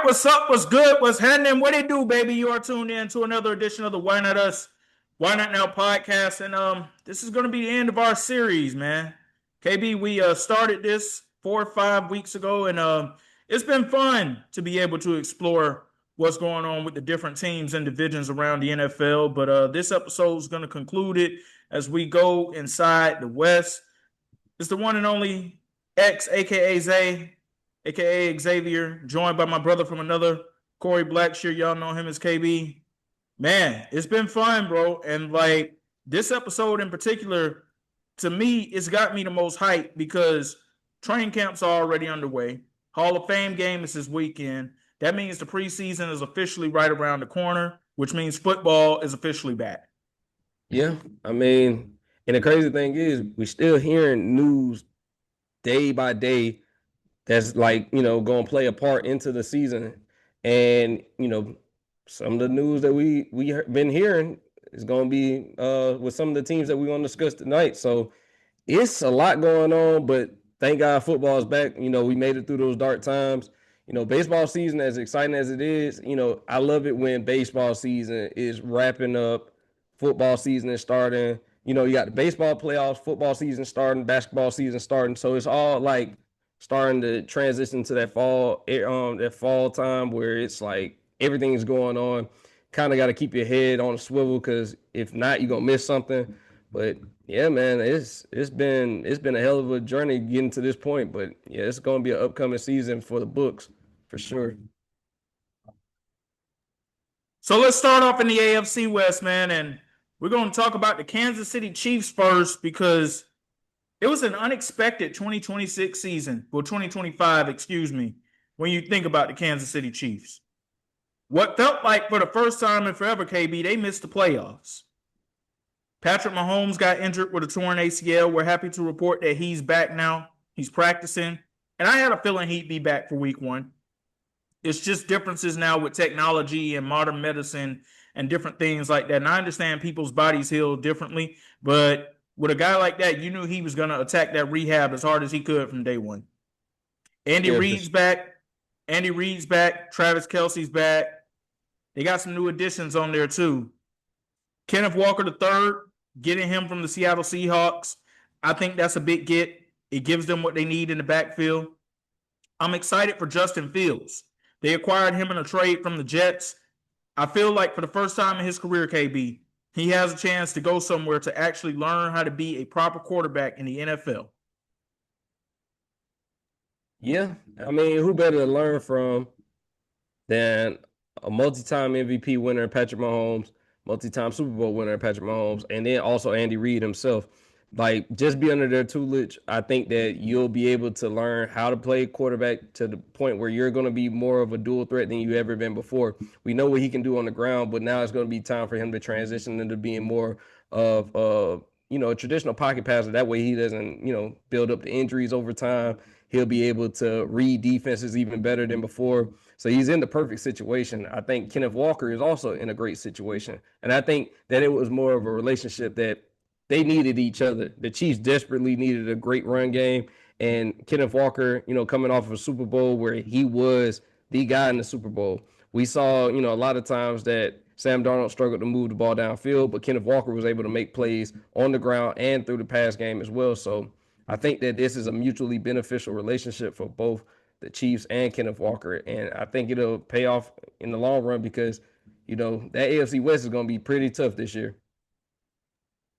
what's up? What's good? What's happening? What it do, baby? You are tuned in to another edition of the Why Not Us, Why Not Now podcast, and this is going to be the end of our series, man. KB, we started this 4 or 5 weeks ago, and it's been fun to be able to explore what's going on with the different teams and divisions around the NFL. But this episode is going to conclude it as we go inside the West. It's the one and only X, aka Zay, aka Xavier, joined by my brother from another, Kory Blackshear. Y'all know him as KB. Man, it's been fun, bro. And like this episode in particular, to me, it's got me the most hype because training camps are already underway. Hall of Fame game is this weekend. That means the preseason is officially right around the corner, which means football is officially back. Yeah, I mean, and the crazy thing is, we're still hearing news day by day that's like, going to play a part into the season. And, some of the news that we been hearing is going to be with some of the teams that we're going to discuss tonight. So it's a lot going on, but thank God football is back. We made it through those dark times. Baseball season, as exciting as it is, I love it when baseball season is wrapping up, football season is starting. You got the baseball playoffs, football season starting, basketball season starting. So it's all like starting to transition to that fall time where it's like everything is going on. Kind of got to keep your head on a swivel because if not, you're gonna miss something. But yeah, man, it's been a hell of a journey getting to this point. But yeah, it's gonna be an upcoming season for the books for sure. So let's start off in the AFC West, man, and we're going to talk about the Kansas City Chiefs first because it was an unexpected 2026 season, well, 2025, excuse me, when you think about the Kansas City Chiefs. What felt like for the first time in forever, KB, they missed the playoffs. Patrick Mahomes got injured with a torn ACL. We're happy to report that he's back now. He's practicing. And I had a feeling he'd be back for week one. It's just differences now with technology and modern medicine and different things like that. And I understand people's bodies heal differently, but with a guy like that, you knew he was going to attack that rehab as hard as he could from day one. Andy Reid's back. Andy Reid's back. Travis Kelce's back. They got some new additions on there too. Kenneth Walker III, getting him from the Seattle Seahawks. I think that's a big get. It gives them what they need in the backfield. I'm excited for Justin Fields. They acquired him in a trade from the Jets. I feel like for the first time in his career, KB, he has a chance to go somewhere to actually learn how to be a proper quarterback in the NFL. Yeah, I mean, who better to learn from than a multi-time MVP winner, Patrick Mahomes, multi-time Super Bowl winner, Patrick Mahomes, and then also Andy Reid himself. Like, just be under their tutelage. I think that you'll be able to learn how to play quarterback to the point where you're going to be more of a dual threat than you've ever been before. We know what he can do on the ground, but now it's going to be time for him to transition into being more of a traditional pocket passer. That way he doesn't, build up the injuries over time. He'll be able to read defenses even better than before. So he's in the perfect situation. I think Kenneth Walker is also in a great situation. And I think that it was more of a relationship that they needed each other. The Chiefs desperately needed a great run game. And Kenneth Walker, coming off of a Super Bowl where he was the guy in the Super Bowl. We saw, a lot of times that Sam Darnold struggled to move the ball downfield, but Kenneth Walker was able to make plays on the ground and through the pass game as well. So I think that this is a mutually beneficial relationship for both the Chiefs and Kenneth Walker. And I think it'll pay off in the long run because, that AFC West is going to be pretty tough this year.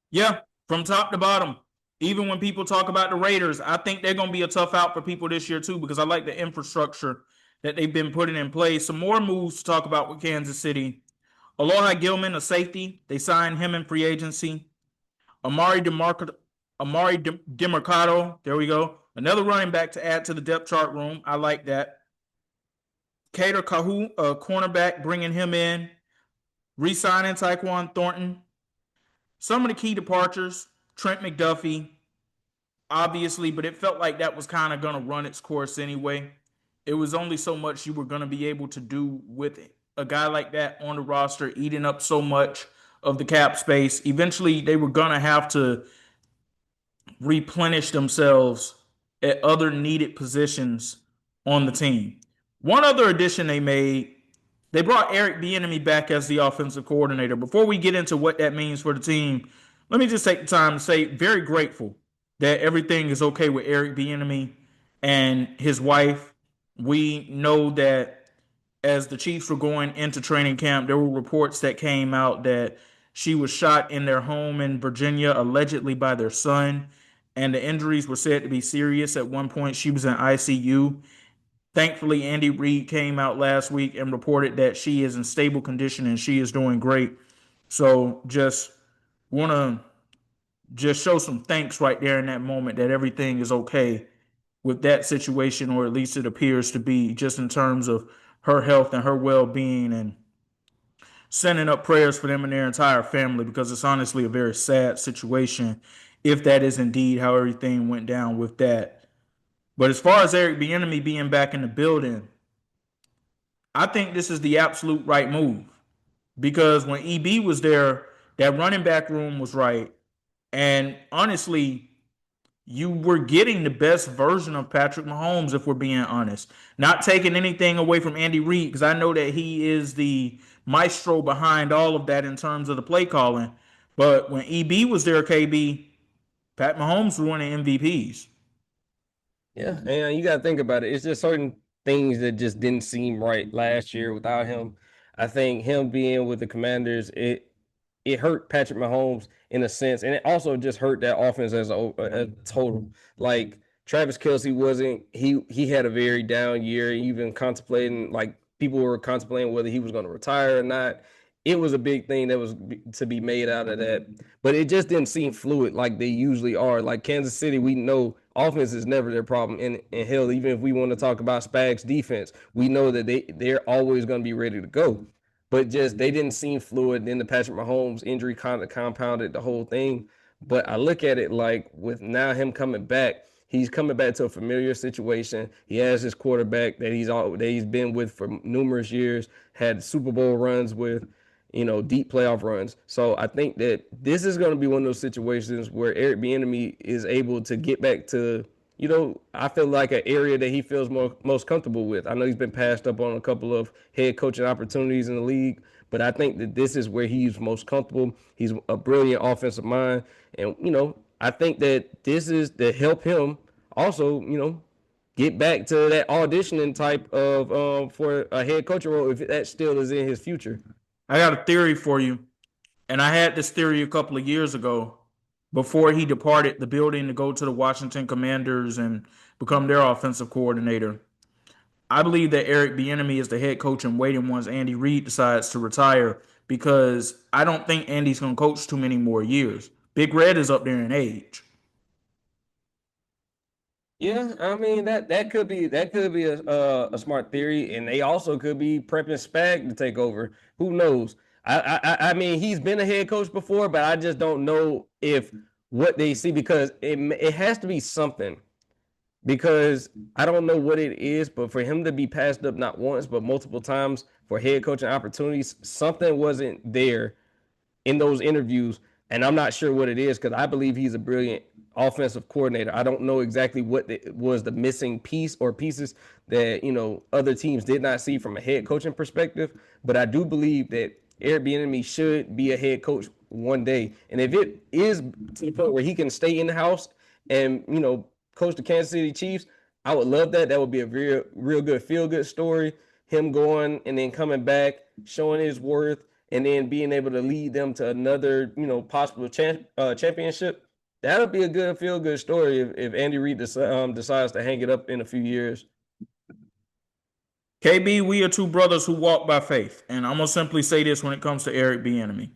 Yeah, from top to bottom. Even when people talk about the Raiders, I think they're going to be a tough out for people this year too because I like the infrastructure that they've been putting in place. Some more moves to talk about with Kansas City. Aloha Gilman, a safety. They signed him in free agency. Amari DeMarcado, there we go. Another running back to add to the depth chart room. I like that. Kader Kahu, a cornerback, bringing him in. Re-signing Tyquan Thornton. Some of the key departures, Trent McDuffie, obviously, but it felt like that was kind of going to run its course anyway. It was only so much you were going to be able to do with a guy like that on the roster, eating up so much of the cap space. Eventually, they were going to have to replenish themselves at other needed positions on the team. One other addition they made, they brought Eric Bieniemy back as the offensive coordinator. Before we get into what that means for the team, let me just take the time to say very grateful that everything is okay with Eric Bieniemy and his wife. We know that as the Chiefs were going into training camp, there were reports that came out that she was shot in their home in Virginia, allegedly by their son, and the injuries were said to be serious. At one point, she was in ICU. Thankfully, Andy Reid came out last week and reported that she is in stable condition and she is doing great. So just want to just show some thanks right there in that moment that everything is okay with that situation, or at least it appears to be, just in terms of her health and her well-being, and sending up prayers for them and their entire family, because it's honestly a very sad situation if that is indeed how everything went down with that. But as far as Eric Bieniemy being back in the building, I think this is the absolute right move, because when EB was there, that running back room was right. And honestly, you were getting the best version of Patrick Mahomes, if we're being honest. Not taking anything away from Andy Reid, because I know that he is the maestro behind all of that in terms of the play calling. But when EB was there, KB, Pat Mahomes was winning MVPs. Yeah, and you got to think about it. It's just certain things that just didn't seem right last year without him. I think him being with the Commanders, it hurt Patrick Mahomes in a sense, and it also just hurt that offense as a total. Like Travis Kelce wasn't he had a very down year, even contemplating like people were contemplating whether he was going to retire or not. It was a big thing that was to be made out of that, but it just didn't seem fluid like they usually are. Like Kansas City, we know offense is never their problem, and hell, even if we want to talk about Spags defense, we know that they're always going to be ready to go, but just they didn't seem fluid. Then the Patrick Mahomes injury kind of compounded the whole thing. But I look at it like with now him coming back, he's coming back to a familiar situation. He has his quarterback that he's been with for numerous years, had Super Bowl runs with, deep playoff runs. So I think that this is going to be one of those situations where Eric Bieniemy is able to get back to, I feel like an area that he feels most comfortable with. I know he's been passed up on a couple of head coaching opportunities in the league, but I think that this is where he's most comfortable. He's a brilliant offensive mind, and I think that this is to help him also, get back to that auditioning type of for a head coaching role if that still is in his future. I got a theory for you, and I had this theory a couple of years ago before he departed the building to go to the Washington Commanders and become their offensive coordinator. I believe that Eric Bieniemy is the head coach in waiting once Andy Reid decides to retire, because I don't think Andy's going to coach too many more years. Big Red is up there in age. Yeah, I mean that could be a smart theory, and they also could be prepping Spag to take over. Who knows? I mean he's been a head coach before, but I just don't know if what they see, because it has to be something, because I don't know what it is, but for him to be passed up not once but multiple times for head coaching opportunities, something wasn't there in those interviews, and I'm not sure what it is, because I believe he's a brilliant offensive coordinator. I don't know exactly what was the missing piece or pieces that other teams did not see from a head coaching perspective, but I do believe that Eric Bieniemy should be a head coach one day, and if it is to the point where he can stay in the house and coach the Kansas City Chiefs, I would love that. That would be a real good feel good story. Him going and then coming back, showing his worth, and then being able to lead them to another, possible championship. That'll be a good feel good story if Andy Reid decides to hang it up in a few years. KB, we are two brothers who walk by faith, and I'm gonna simply say this when it comes to Eric Bieniemy.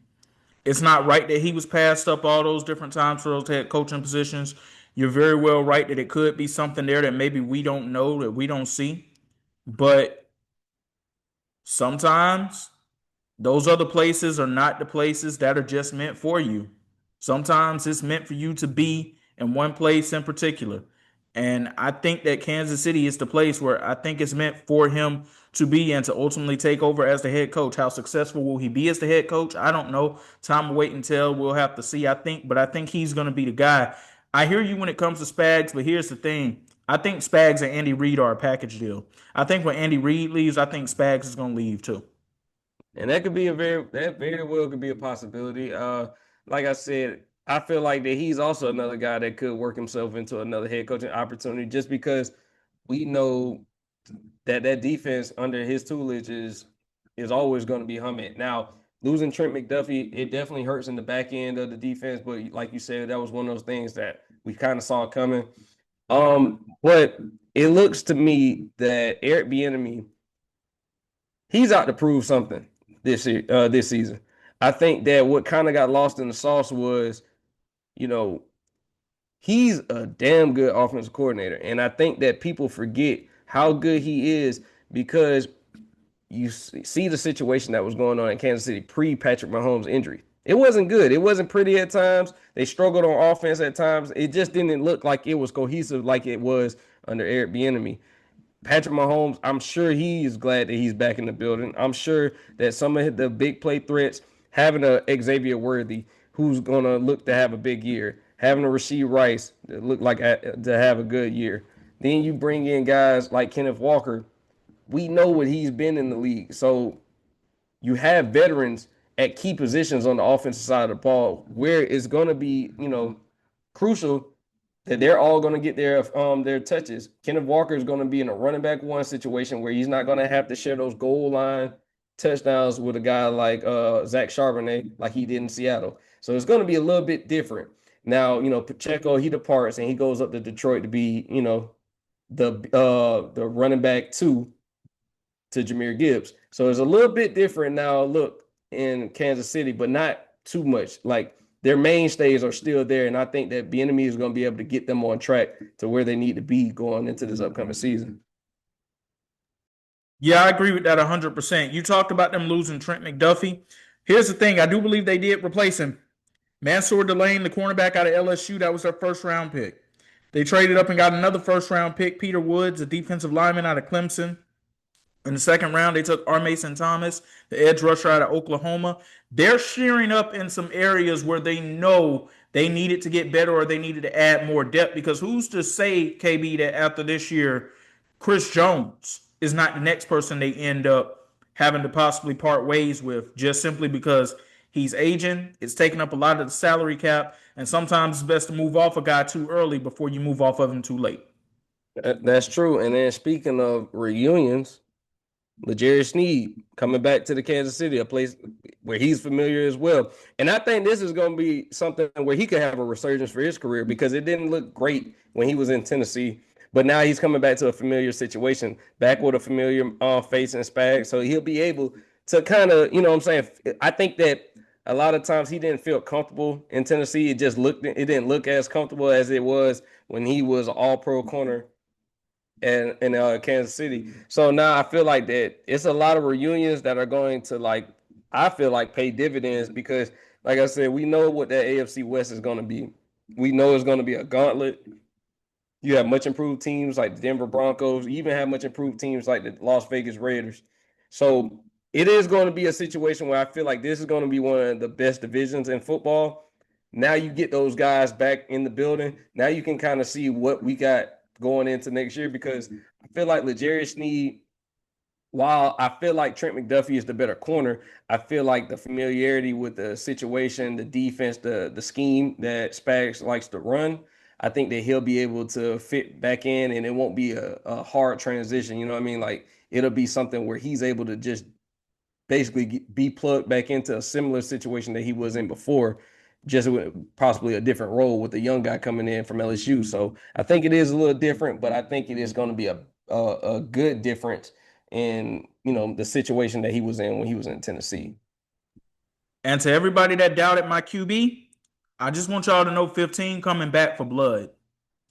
It's not right that he was passed up all those different times for those head coaching positions. You're very well right that it could be something there that maybe we don't know, that we don't see. But sometimes those other places are not the places that are just meant for you. Sometimes it's meant for you to be in one place in particular. And I think that Kansas City is the place where I think it's meant for him to be and to ultimately take over as the head coach. How successful will he be as the head coach? I don't know. Time will wait and tell. We'll have to see, I think. But I think he's going to be the guy. I hear you when it comes to Spags, but here's the thing. I think Spags and Andy Reid are a package deal. I think when Andy Reid leaves, I think Spags is going to leave too. And that could be that very well could be a possibility. Like I said, I feel like that he's also another guy that could work himself into another head coaching opportunity just because we know that defense under his tutelage is always going to be humming. Now, losing Trent McDuffie, it definitely hurts in the back end of the defense, but like you said, that was one of those things that we kind of saw coming. But it looks to me that Eric Bieniemy, he's out to prove something this year, this season. I think that what kind of got lost in the sauce was, you know, he's a damn good offensive coordinator. And I think that people forget how good he is because you see the situation that was going on in Kansas City pre-Patrick Mahomes injury. It wasn't good. It wasn't pretty at times. They struggled on offense at times. It just didn't look like it was cohesive like it was under Eric Bieniemy. Patrick Mahomes, I'm sure he is glad that he's back in the building. I'm sure that some of the big play threats, having a Xavier Worthy, who's going to look to have a big year, having a Rashee Rice that look like to have a good year. Then you bring in guys like Kenneth Walker. We know what he's been in the league. So you have veterans at key positions on the offensive side of the ball where it's going to be, crucial that they're all going to get their touches. Kenneth Walker is going to be in a running back one situation where he's not going to have to share those goal line touchdowns with a guy like Zach Charbonnet like he did in Seattle. So it's going to be a little bit different. Now, Pacheco, he departs and he goes up to Detroit to be, the running back two to Jahmyr Gibbs. So it's a little bit different now, look, in Kansas City, but not too much. Like, their mainstays are still there, and I think that Bieniemy is going to be able to get them on track to where they need to be going into this upcoming season. Yeah, I agree with that 100%. You talked about them losing Trent McDuffie. Here's the thing. I do believe they did replace him. Mansour Delane, the cornerback out of LSU, that was their first-round pick. They traded up and got another first-round pick, Peter Woods, a defensive lineman out of Clemson. In the second round, they took R. Mason Thomas, the edge rusher out of Oklahoma. They're shearing up in some areas where they know they needed to get better or they needed to add more depth, because who's to say, KB, that after this year, Chris Jones is not the next person they end up having to possibly part ways with, just simply because he's aging, it's taking up a lot of the salary cap, and sometimes it's best to move off a guy too early before you move off of him too late. That's true. And then speaking of reunions, L'Jarius Sneed coming back to the Kansas City, a place where he's familiar as well. And I think this is going to be something where he could have a resurgence for his career, because it didn't look great when he was in Tennessee. But now he's coming back to a familiar situation, back with a familiar face and Spag. So he'll be able to kind of, I think that a lot of times he didn't feel comfortable in Tennessee. It didn't look as comfortable as it was when he was an all-pro corner in Kansas City. So now I feel like that it's a lot of reunions that are going to, I feel like, pay dividends, because, like I said, we know what that AFC West is going to be. We know it's going to be a gauntlet. You have much improved teams like the Denver Broncos. You even have much improved teams like the Las Vegas Raiders. So it is going to be a situation where I feel like this is going to be one of the best divisions in football. Now you get those guys back in the building. Now you can kind of see what we got going into next year, because I feel like L'Jarius Sneed, while I feel like Trent McDuffie is the better corner, I feel like the familiarity with the situation, the defense, the scheme that Spags likes to run, I think that he'll be able to fit back in, and it won't be a hard transition. You know what I mean? Like, it'll be something where he's able to just basically be plugged back into a similar situation that he was in before, just with possibly a different role with a young guy coming in from LSU. So I think it is a little different, but I think it is going to be a good difference in, the situation that he was in when he was in Tennessee. And to everybody that doubted my QB, I just want y'all to know 15 coming back for blood.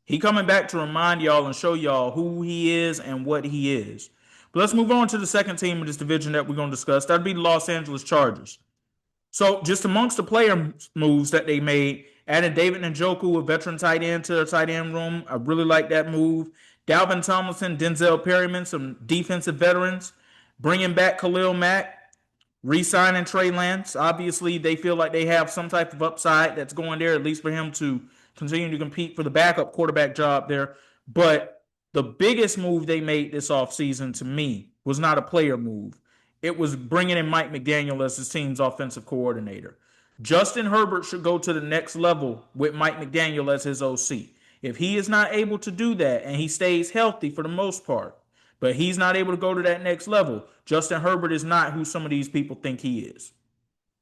He coming back to remind y'all and show y'all who he is and what he is. But let's move on to the second team of this division that we're going to discuss. That'd be the Los Angeles Chargers. So just amongst the player moves that they made, added David Njoku, a veteran tight end, to their tight end room. I really like that move. Dalvin Tomlinson, Denzel Perryman, some defensive veterans. Bringing back Khalil Mack, re-signing Trey Lance. Obviously, they feel like they have some type of upside that's going there, at least for him to continue to compete for the backup quarterback job there. But The biggest move they made this offseason to me was not a player move. It was bringing in Mike McDaniel as his team's offensive coordinator. Justin Herbert should go to the next level with Mike McDaniel as his OC. If he is not able to do that and he stays healthy for the most part, but he's not able to go to that next level, Justin Herbert is not who some of these people think he is.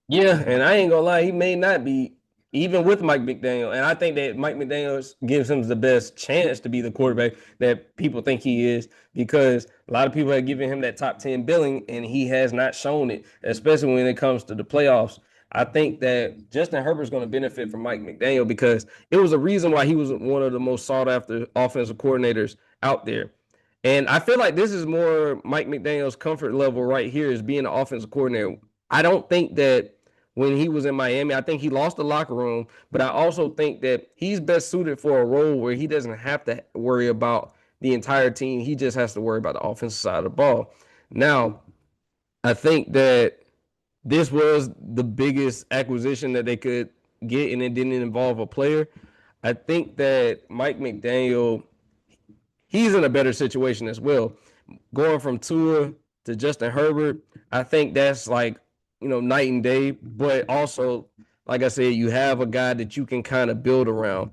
Yeah, and I ain't gonna lie, he may not be even with Mike McDaniel. And I think that Mike McDaniel gives him the best chance to be the quarterback that people think he is, because a lot of people have given him that top 10 billing and he has not shown it, especially when it comes to the playoffs. I think that Justin Herbert's going to benefit from Mike McDaniel because it was a reason why he was one of the most sought after offensive coordinators out there. And I feel like this is more Mike McDaniel's comfort level right here is being an offensive coordinator. I don't think that when he was in Miami, I think he lost the locker room, but I also think that he's best suited for a role where he doesn't have to worry about the entire team. He just has to worry about the offensive side of the ball. Now, I think that this was the biggest acquisition that they could get, and it didn't involve a player. I think that Mike McDaniel, he's in a better situation as well. Going from Tua to Justin Herbert, I think that's like, night and day. But also, like I said, you have a guy that you can kind of build around.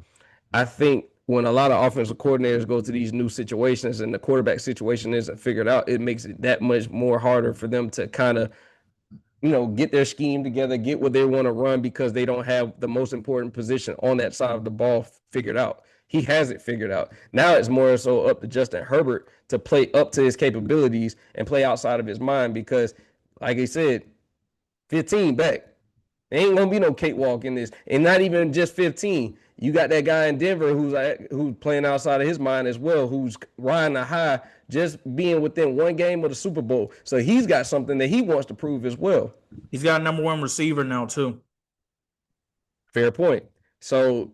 I think when a lot of offensive coordinators go to these new situations and the quarterback situation isn't figured out, it makes it that much more harder for them to kind of, get their scheme together, get what they want to run, because they don't have the most important position on that side of the ball figured out. He has it figured out. Now it's more so up to Justin Herbert to play up to his capabilities and play outside of his mind, because, like I said, 15 back. There ain't gonna be no cakewalk in this, and not even just 15. You got that guy in Denver who's playing outside of his mind as well, who's riding a high, just being within one game of the Super Bowl. So he's got something that he wants to prove as well. He's got a number one receiver now too. Fair point. So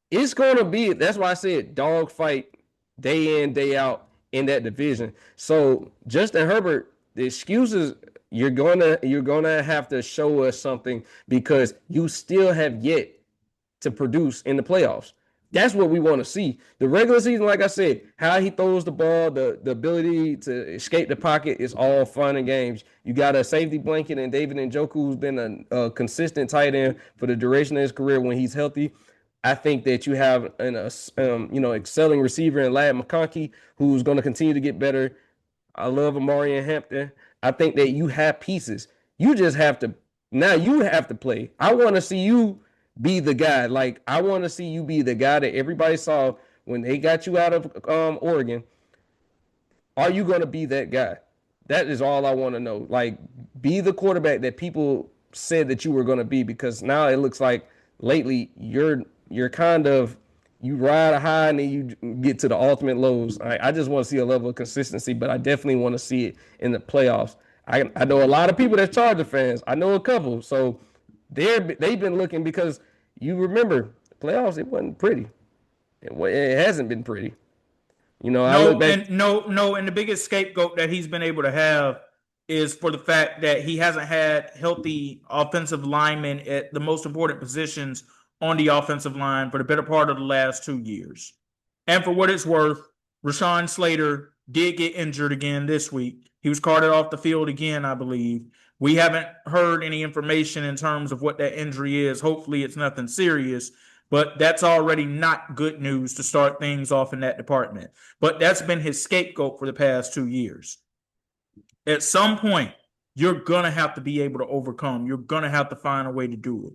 it's gonna be. That's why I said dogfight day in, day out in that division. So Justin Herbert, the excuses. You're gonna have to show us something, because you still have yet to produce in the playoffs. That's what we want to see. The regular season, like I said, how he throws the ball, the ability to escape the pocket is all fun and games. You got a safety blanket and David Njoku, who's been a consistent tight end for the duration of his career when he's healthy. I think that you have an excelling receiver in Ladd McConkey, who's going to continue to get better. I love Amari and Hampton. I think that you have pieces. You just have to play. I want to see you be the guy. Like, I want to see you be the guy that everybody saw when they got you out of Oregon. Are you going to be that guy? That is all I want to know. Like, be the quarterback that people said that you were going to be, because now it looks like lately you're kind of, you ride a high and then you get to the ultimate lows. I just want to see a level of consistency, but I definitely want to see it in the playoffs. I know a lot of people that's Charger fans. I know a couple. So they've been looking, because you remember playoffs, it wasn't pretty. It hasn't been pretty. I look back. And the biggest scapegoat that he's been able to have is for the fact that he hasn't had healthy offensive linemen at the most important positions on the offensive line for the better part of the last 2 years. And for what it's worth, Rashawn Slater did get injured again this week. He was carted off the field again, I believe. We haven't heard any information in terms of what that injury is. Hopefully it's nothing serious, but that's already not good news to start things off in that department. But that's been his scapegoat for the past 2 years. At some point, you're going to have to be able to overcome. You're going to have to find a way to do it.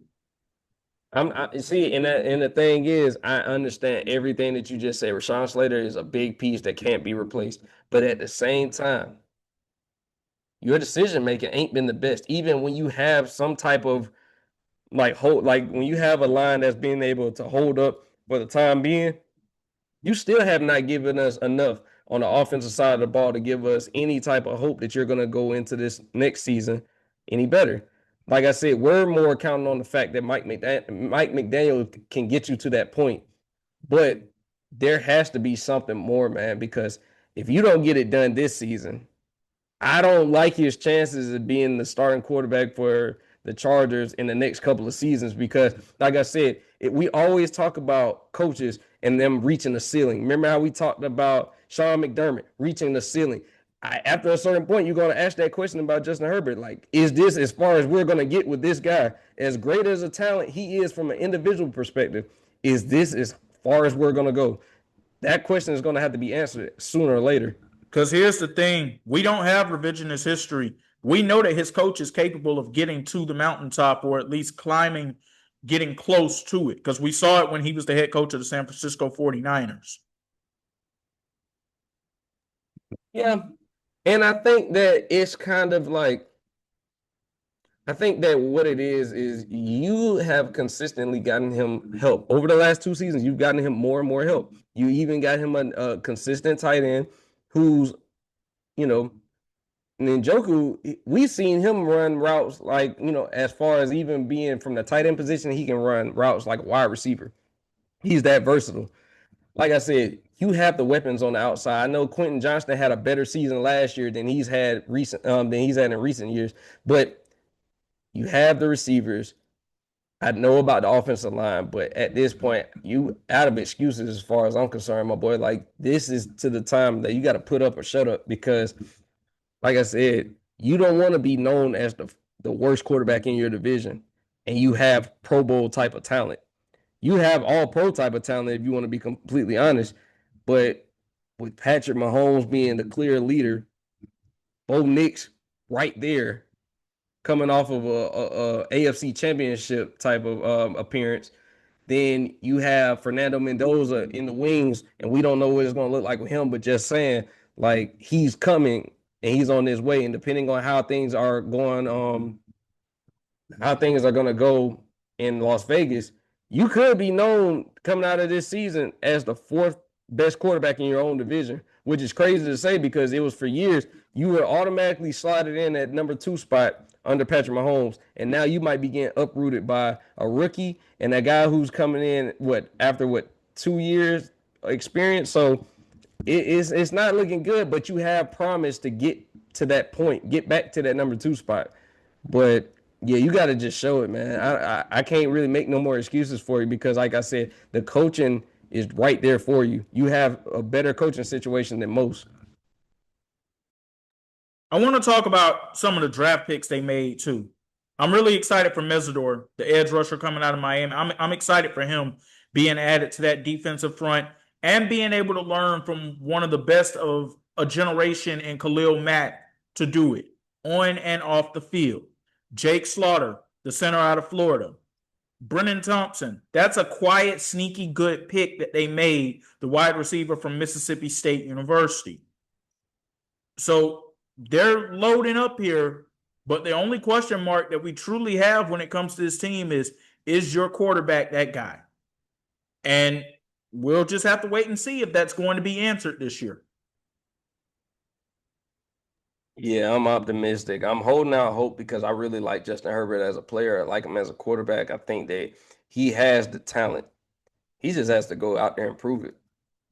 And the thing is, I understand everything that you just said. Rashawn Slater is a big piece that can't be replaced. But at the same time, your decision making ain't been the best. Even when you have some type of when you have a line that's being able to hold up for the time being, you still have not given us enough on the offensive side of the ball to give us any type of hope that you're going to go into this next season any better. Like I said, we're more counting on the fact that Mike McDaniel can get you to that point. But there has to be something more, man, because if you don't get it done this season, I don't like his chances of being the starting quarterback for the Chargers in the next couple of seasons, because, like I said, we always talk about coaches and them reaching the ceiling. Remember how we talked about Sean McDermott reaching the ceiling. After a certain point, you're going to ask that question about Justin Herbert. Like, is this as far as we're going to get with this guy? As great as a talent he is from an individual perspective, is this as far as we're going to go? That question is going to have to be answered sooner or later. Because here's the thing. We don't have revisionist history. We know that his coach is capable of getting to the mountaintop or at least climbing, getting close to it. Because we saw it when he was the head coach of the San Francisco 49ers. Yeah. And I think that it's kind of like, I think that what it is you have consistently gotten him help. Over the last 2 seasons, you've gotten him more and more help. You even got him a consistent tight end who's, Njoku, we've seen him run routes like, as far as even being from the tight end position, he can run routes like a wide receiver. He's that versatile. Like I said, you have the weapons on the outside. I know Quentin Johnston had a better season last year than he's had in recent years, but you have the receivers. I know about the offensive line, but at this point, you out of excuses as far as I'm concerned, my boy. Like, this is to the time that you got to put up or shut up because, like I said, you don't want to be known as the worst quarterback in your division, and you have Pro Bowl type of talent. You have all pro type of talent if you want to be completely honest. But with Patrick Mahomes being the clear leader, Bo Nix right there, coming off of a AFC Championship type of appearance, then you have Fernando Mendoza in the wings, and we don't know what it's going to look like with him. But just saying, like, he's coming and he's on his way, and depending on how things are going, how things are going to go in Las Vegas, you could be known coming out of this season as the 4th best quarterback in your own division, which is crazy to say because it was for years you were automatically slotted in at number 2 spot under Patrick Mahomes, and now you might be getting uprooted by a rookie and a guy who's coming in after 2 years experience. So it's not looking good, but you have promised to get to that point, get back to that number 2 spot. But yeah, you got to just show it, man. I can't really make no more excuses for you because, like I said, the coaching is right there for you. You have a better coaching situation than most. I want to talk about some of the draft picks they made too. I'm really excited for Mesidor, the edge rusher coming out of Miami. I'm excited for him being added to that defensive front and being able to learn from one of the best of a generation in Khalil Mack to do it on and off the field. Jake Slaughter, the center out of Florida. Brennan Thompson, that's a quiet, sneaky good pick that they made, the wide receiver from Mississippi State University. So they're loading up here, but the only question mark that we truly have when it comes to this team is your quarterback that guy? And we'll just have to wait and see if that's going to be answered this year. Yeah, I'm optimistic. I'm holding out hope because I really like Justin Herbert as a player. I like him as a quarterback. I think that he has the talent. He just has to go out there and prove it.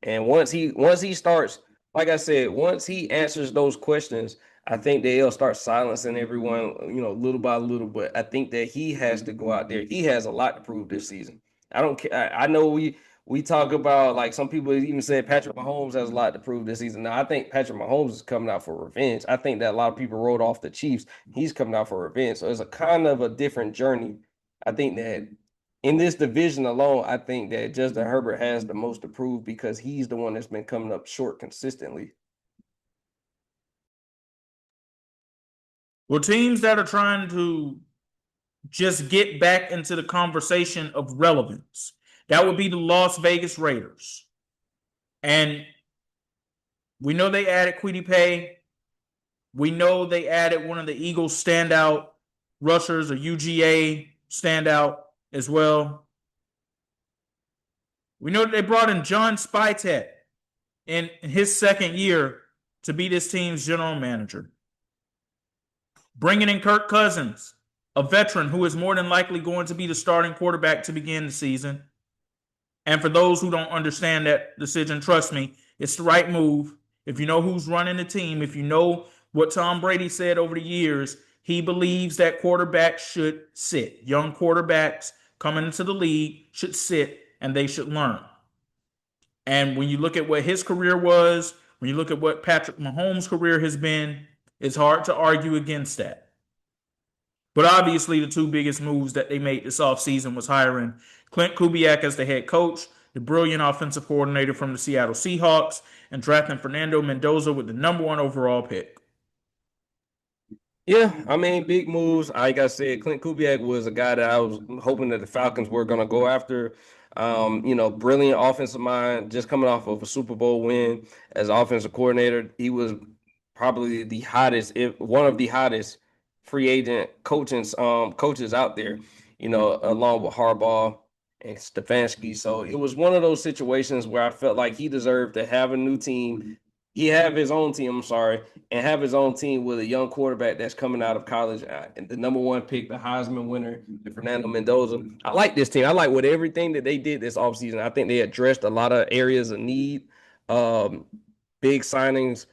And once he starts, like I said, once he answers those questions, I think that he'll start silencing everyone, little by little. But I think that he has to go out there. He has a lot to prove this season. I don't care. I know we talk about, like, some people even said Patrick Mahomes has a lot to prove this season. Now, I think Patrick Mahomes is coming out for revenge. I think that a lot of people wrote off the Chiefs. He's coming out for revenge. So it's a kind of a different journey. I think that in this division alone, I think that Justin Herbert has the most to prove because he's the one that's been coming up short consistently. Well, teams that are trying to just get back into the conversation of relevance, that would be the Las Vegas Raiders. And we know they added Kwity Paye. We know they added one of the Eagles' standout rushers, a UGA standout as well. We know that they brought in John Spytek in his second year to be this team's general manager. Bringing in Kirk Cousins, a veteran who is more than likely going to be the starting quarterback to begin the season. And for those who don't understand that decision, trust me, it's the right move. If you know who's running the team, if you know what Tom Brady said over the years, he believes that quarterbacks should sit. Young quarterbacks coming into the league should sit and they should learn. And when you look at what his career was When you look at what Patrick Mahomes' career has been, it's hard to argue against that. But obviously, the two biggest moves that they made this offseason was hiring Clint Kubiak as the head coach, the brilliant offensive coordinator from the Seattle Seahawks, and drafting Fernando Mendoza with the number one overall pick. Yeah, I mean, big moves. Like I said, Clint Kubiak was a guy that I was hoping that the Falcons were going to go after. Brilliant offensive mind, just coming off of a Super Bowl win as offensive coordinator. He was probably the hottest, if one of the hottest free agent coaches out there. Along with Harbaugh and Stefanski. So it was one of those situations where I felt like he deserved to have a new team. He have his own team. I'm sorry, and have his own team with a young quarterback that's coming out of college. And the number one pick, the Heisman winner, Fernando Mendoza. I like this team. I like what everything that they did this offseason. I think they addressed a lot of areas of need. Um, Big signings,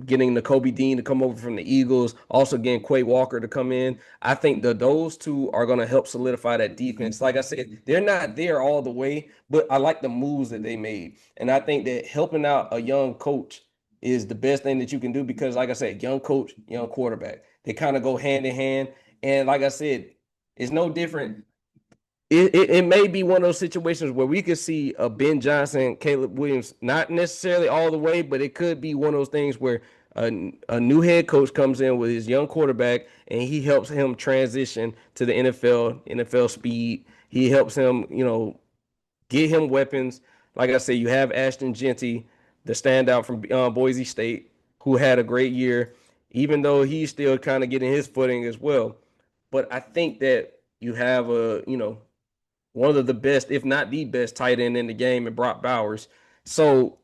getting the Kobe Dean to come over from the Eagles, also getting Quay Walker to come in. I think that those two are going to help solidify that defense. Like I said, they're not there all the way, but I like the moves that they made. And I think that helping out a young coach is the best thing that you can do because, like I said, young coach, young quarterback, they kind of go hand in hand. And like I said, it's no different. It may be one of those situations where we could see a Ben Johnson, Caleb Williams, not necessarily all the way, but it could be one of those things where a new head coach comes in with his young quarterback and he helps him transition to the NFL speed. He helps him, get him weapons. Like I said, you have Ashton Genty, the standout from Boise State, who had a great year, even though he's still kind of getting his footing as well. But I think that you have one of the best, if not the best, tight end in the game, and Brock Bowers. So,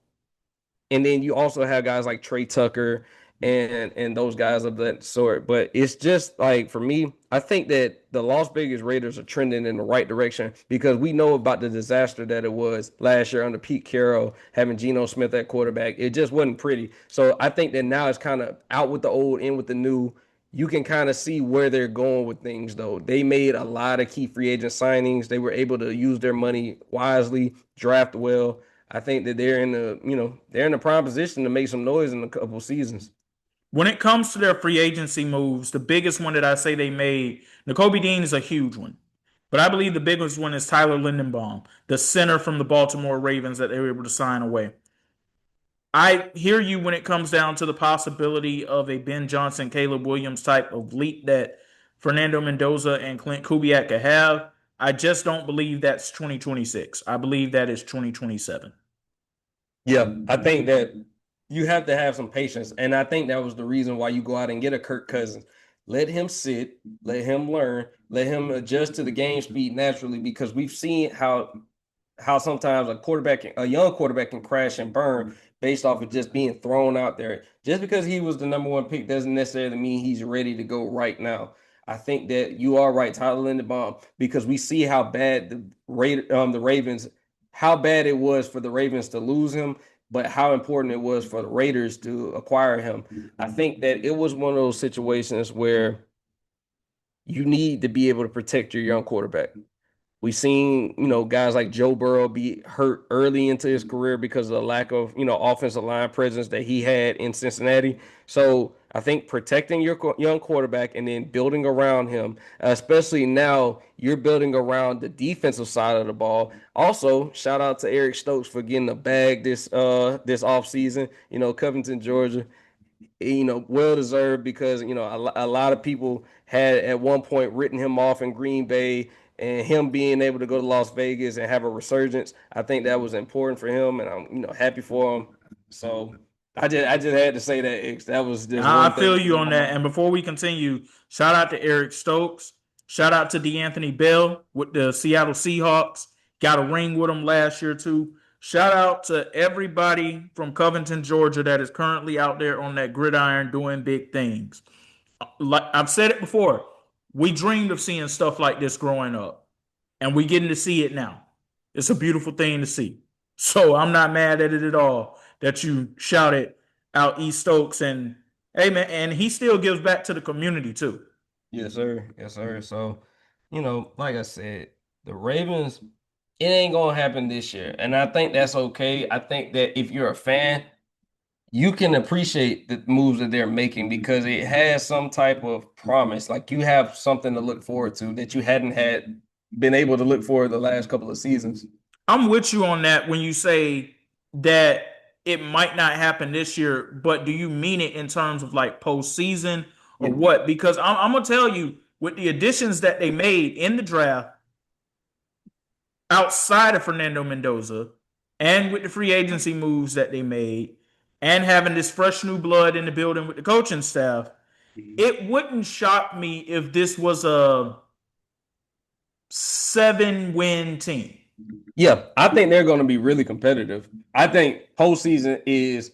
and then you also have guys like Trey Tucker and those guys of that sort. But it's just like for me, I think that the Las Vegas Raiders are trending in the right direction because we know about the disaster that it was last year under Pete Carroll, having Geno Smith at quarterback. It just wasn't pretty. So I think that now it's kind of out with the old, in with the new. You can kind of see where they're going with things, though. They made a lot of key free agent signings. They were able to use their money wisely, draft well. I think that they're in a prime position to make some noise in a couple seasons. When it comes to their free agency moves, the biggest one that I say they made, Nakobe Dean is a huge one. But I believe the biggest one is Tyler Lindenbaum, the center from the Baltimore Ravens that they were able to sign away. I hear you when it comes down to the possibility of a Ben Johnson, Caleb Williams type of leap that Fernando Mendoza and Clint Kubiak could have. I just don't believe that's 2026. I believe that is 2027. Yeah, I think that you have to have some patience. And I think that was the reason why you go out and get a Kirk Cousins. Let him sit, let him learn, let him adjust to the game speed naturally because we've seen how sometimes a young quarterback can crash and burn based off of just being thrown out there. Just because he was the number one pick doesn't necessarily mean he's ready to go right now. I think that you are right, Tyler Linderbaum, because we see how bad the Ravens, how bad it was for the Ravens to lose him, but how important it was for the Raiders to acquire him. I think that it was one of those situations where you need to be able to protect your young quarterback. We've seen, guys like Joe Burrow be hurt early into his career because of the lack of, offensive line presence that he had in Cincinnati. So I think protecting your young quarterback and then building around him, especially now you're building around the defensive side of the ball. Also, shout out to Eric Stokes for getting a bag this offseason, Covington, Georgia. Well deserved because a lot of people had at one point written him off in Green Bay, and him being able to go to Las Vegas and have a resurgence. I think that was important for him, and I'm happy for him. So I just had to say that, X. That was just I one thing. feel you on that. And before we continue, shout out to Eric Stokes. Shout out to DeAnthony Bell with the Seattle Seahawks. Got a ring with him last year, too. Shout out to everybody from Covington, Georgia, that is currently out there on that gridiron doing big things. Like I've said it before, we dreamed of seeing stuff like this growing up, and we getting to see it now. It's a beautiful thing to see. So I'm not mad at it at all that you shouted out East Stokes, and hey man, and he still gives back to the community too. Yes, sir. Yes, sir. So, like I said, the Ravens, it ain't gonna happen this year, and I think that's okay. I think that if you're a fan, you can appreciate the moves that they're making because it has some type of promise. Like you have something to look forward to that you hadn't had been able to look for the last couple of seasons. I'm with you on that when you say that it might not happen this year, but do you mean it in terms of like postseason or Yeah. what? Because I'm gonna tell you, with the additions that they made in the draft outside of Fernando Mendoza, and with the free agency moves that they made, and having this fresh new blood in the building with the coaching staff, it wouldn't shock me if this was a 7-win team. Yeah, I think they're going to be really competitive. I think postseason is,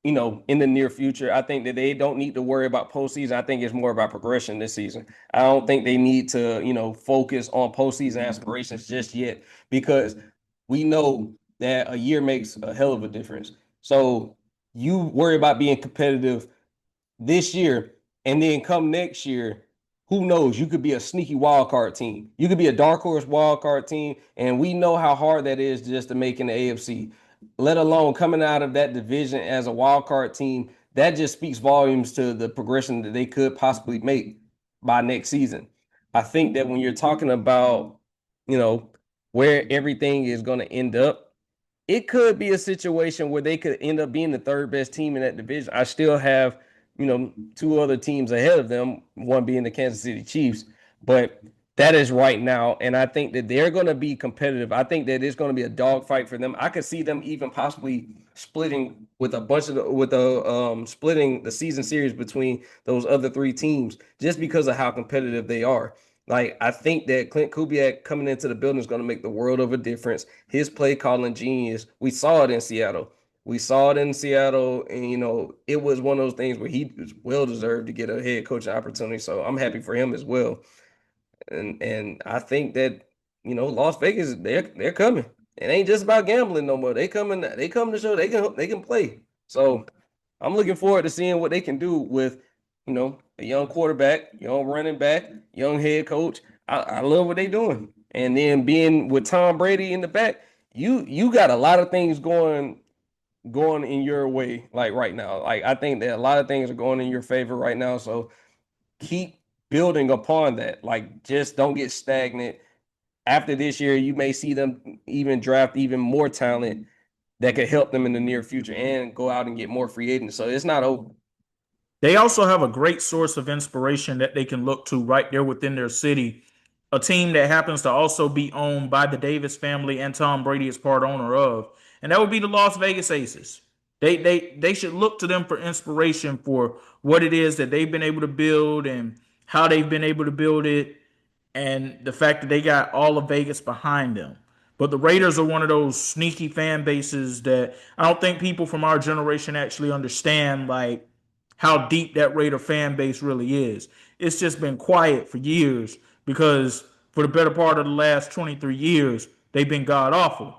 in the near future. I think that they don't need to worry about postseason. I think it's more about progression this season. I don't think they need to, focus on postseason aspirations just yet because we know that a year makes a hell of a difference. So you worry about being competitive this year, and then come next year, who knows? You could be a sneaky wild card team. You could be a dark horse wild card team, and we know how hard that is just to make in the AFC. Let alone coming out of that division as a wild card team, that just speaks volumes to the progression that they could possibly make by next season. I think that when you're talking about, you know, where everything is going to end up, it could be a situation where they could end up being the third best team in that division. I still have, two other teams ahead of them, one being the Kansas City Chiefs, but that is right now. And I think that they're going to be competitive. I think that it's going to be a dogfight for them. I could see them even possibly splitting with a bunch of splitting the season series between those other three teams just because of how competitive they are. Like, I think that Clint Kubiak coming into the building is going to make the world of a difference. His play calling genius. We saw it in Seattle. And it was one of those things where he was well deserved to get a head coaching opportunity. So I'm happy for him as well. And I think that, Las Vegas, they're coming. It ain't just about gambling no more. They come to show they can play. So I'm looking forward to seeing what they can do with, a young quarterback, young running back, young head coach. I love what they're doing. And then being with Tom Brady in the back, you got a lot of things going in your way, like right now. Like I think that a lot of things are going in your favor right now. So keep building upon that. Like just don't get stagnant. After this year, you may see them even draft even more talent that could help them in the near future and go out and get more free agents. So it's not over. They also have a great source of inspiration that they can look to right there within their city. A team that happens to also be owned by the Davis family and Tom Brady is part owner of, and that would be the Las Vegas Aces. They should look to them for inspiration for what it is that they've been able to build and how they've been able to build it, and the fact that they got all of Vegas behind them. But the Raiders are one of those sneaky fan bases that I don't think people from our generation actually understand, like how deep that Raider fan base really is. It's just been quiet for years because for the better part of the last 23 years, they've been god awful.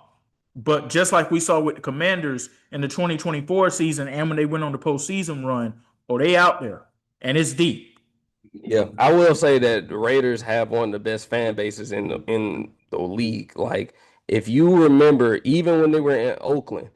But just like we saw with the Commanders in the 2024 season and when they went on the postseason run, oh, they out there and it's deep. Yeah, I will say that the Raiders have one of the best fan bases in the league. Like, if you remember, even when they were in Oakland,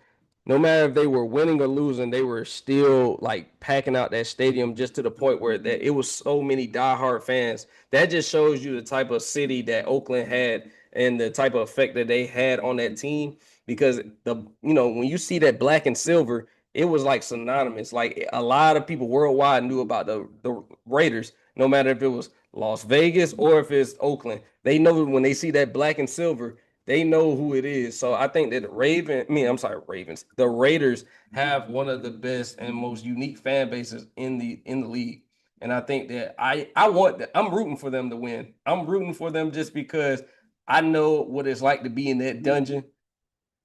no matter if they were winning or losing, they were still like packing out that stadium just to the point where that it was so many diehard fans. That just shows you the type of city that Oakland had and the type of effect that they had on that team. Because when you see that black and silver, it was like synonymous. Like a lot of people worldwide knew about the Raiders, no matter if it was Las Vegas or if it's Oakland. They know when they see that black and silver, they know who it is. So I think that Ravens. The Raiders have one of the best and most unique fan bases in the league. And I think that I want that. I'm rooting for them to win. I'm rooting for them just because I know what it's like to be in that dungeon.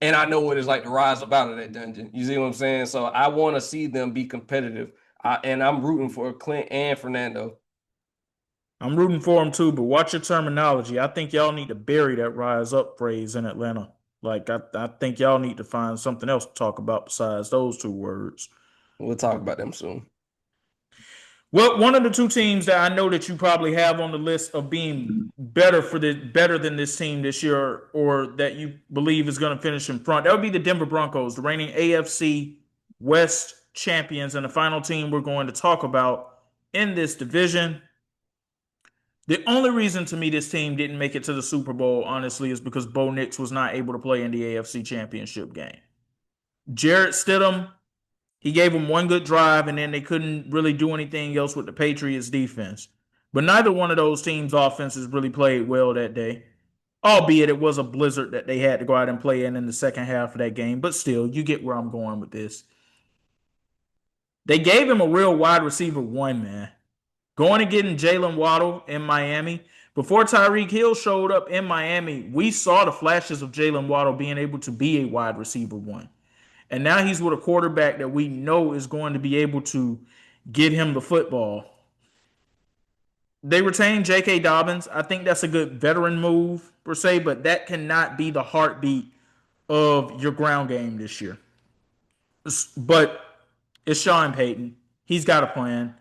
And I know what it's like to rise up out of that dungeon. You see what I'm saying? So I want to see them be competitive. And I'm rooting for Clint and Fernando. I'm rooting for them too, but watch your terminology. I think y'all need to bury that rise up phrase in Atlanta. Like, I think y'all need to find something else to talk about besides those two words. We'll talk about them soon. Well, one of the two teams that I know that you probably have on the list of being better than this team this year, or that you believe is going to finish in front, that would be the Denver Broncos, the reigning AFC West champions and the final team we're going to talk about in this division. The only reason to me this team didn't make it to the Super Bowl, honestly, is because Bo Nix was not able to play in the AFC Championship game. Jarrett Stidham, he gave them one good drive, and then they couldn't really do anything else with the Patriots defense. But neither one of those teams' offenses really played well that day, albeit it was a blizzard that they had to go out and play in the second half of that game. But still, you get where I'm going with this. They gave him a real wide receiver one, man. Going and getting Jalon Waddle in Miami. Before Tyreek Hill showed up in Miami, we saw the flashes of Jalon Waddle being able to be a wide receiver one. And now he's with a quarterback that we know is going to be able to get him the football. They retained J.K. Dobbins. I think that's a good veteran move, per se, but that cannot be the heartbeat of your ground game this year. But it's Sean Payton. He's got a plan.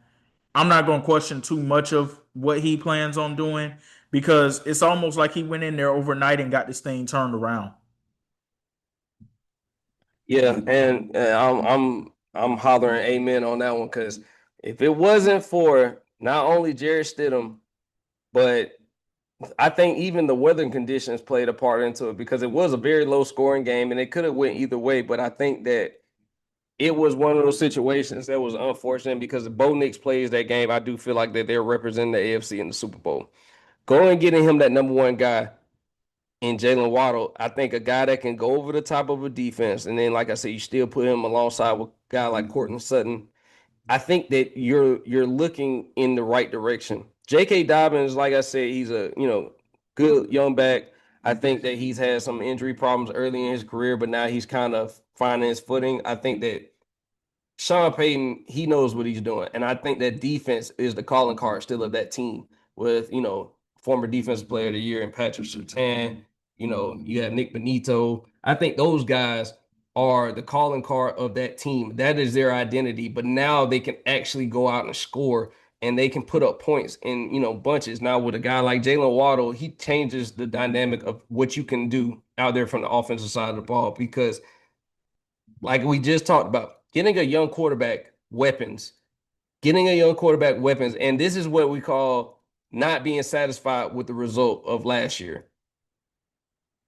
I'm not going to question too much of what he plans on doing because it's almost like he went in there overnight and got this thing turned around. Yeah, and I'm hollering amen on that one because if it wasn't for not only Jarrett Stidham, but I think even the weather conditions played a part into it because it was a very low scoring game and it could have went either way. But I think that it was one of those situations that was unfortunate because if Bo Nix plays that game, I do feel like that they're representing the AFC in the Super Bowl. Going and getting him that number one guy in Jalen Waddle, I think a guy that can go over the top of a defense, and then, like I said, you still put him alongside with a guy like Courtland Sutton. I think that you're looking in the right direction. J.K. Dobbins, like I said, he's a good young back. I think that he's had some injury problems early in his career, but now he's kind of finding his footing. I think that Sean Payton, he knows what he's doing, and I think that defense is the calling card still of that team with former defensive player of the year and Patrick Surtain. You have Nick Benito. I think those guys are the calling card of that team. That is their identity. But now they can actually go out and score, and they can put up points in bunches. Now with a guy like Jalen Waddle, he changes the dynamic of what you can do out there from the offensive side of the ball because, like we just talked about, getting a young quarterback weapons, and this is what we call not being satisfied with the result of last year.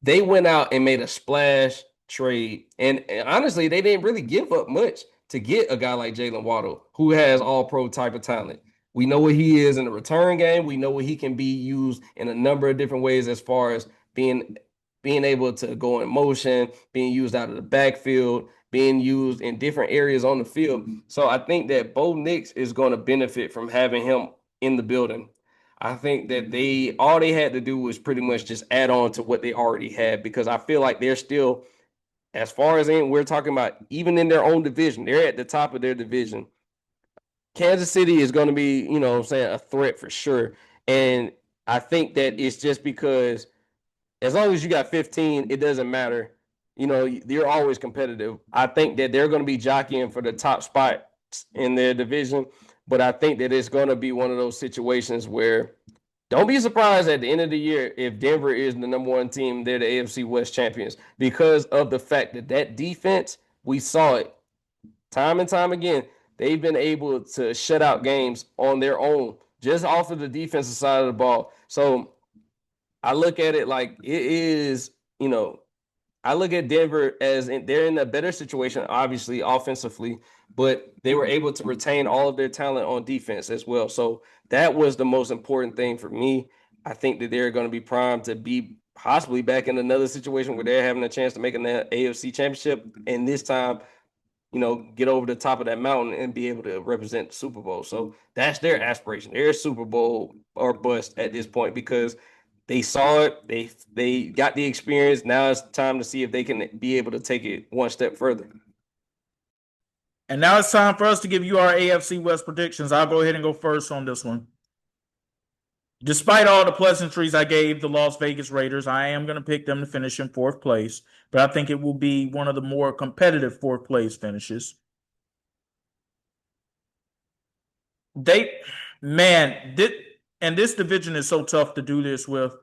They went out and made a splash trade. And honestly, they didn't really give up much to get a guy like Jalen Waddle, who has all-pro type of talent. We know what he is in the return game. We know what he can be used in a number of different ways as far as being able to go in motion, being used out of the backfield, being used in different areas on the field. So I think that Bo Nix is going to benefit from having him in the building. I think that all they had to do was pretty much just add on to what they already had because I feel like they're still, as far as we're talking about, even in their own division, they're at the top of their division. Kansas City is going to be, a threat for sure. And I think that it's just because as long as you got 15, it doesn't matter. You're always competitive. I think that they're going to be jockeying for the top spot in their division. But I think that it's going to be one of those situations where don't be surprised at the end of the year if Denver is the number one team, they're the AFC West champions because of the fact that defense, we saw it time and time again. They've been able to shut out games on their own just off of the defensive side of the ball. So I look at it like it is, I look at Denver as they're in a better situation, obviously, offensively, but they were able to retain all of their talent on defense as well. So that was the most important thing for me. I think that they're going to be primed to be possibly back in another situation where they're having a chance to make an AFC championship and this time, get over the top of that mountain and be able to represent the Super Bowl. So that's their aspiration. They're Super Bowl or bust at this point because they saw it. They got the experience. Now it's time to see if they can be able to take it one step further. And now it's time for us to give you our AFC West predictions. I'll go ahead and go first on this one. Despite all the pleasantries I gave the Las Vegas Raiders, I am going to pick them to finish in fourth place, but I think it will be one of the more competitive fourth place finishes. And this division is so tough to do this with,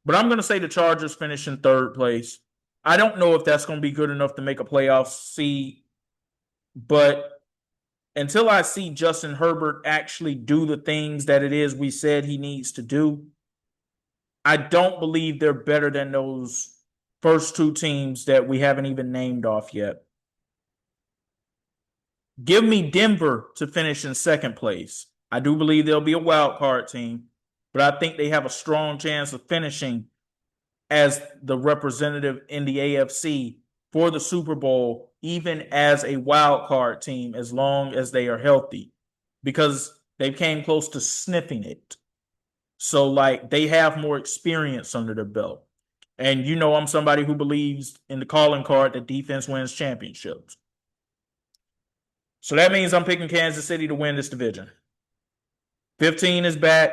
but I'm going to say the Chargers finish in third place. I don't know if that's going to be good enough to make a playoff seed, but until I see Justin Herbert actually do the things that it is we said he needs to do, I don't believe they're better than those first two teams that we haven't even named off yet. Give me Denver to finish in second place. I do believe they'll be a wild card team, but I think they have a strong chance of finishing as the representative in the AFC for the Super Bowl, even as a wild card team, as long as they are healthy, because they came close to sniffing it. So, like, they have more experience under their belt. And you know, I'm somebody who believes in the calling card that defense wins championships. So that means I'm picking Kansas City to win this division. 15 is back,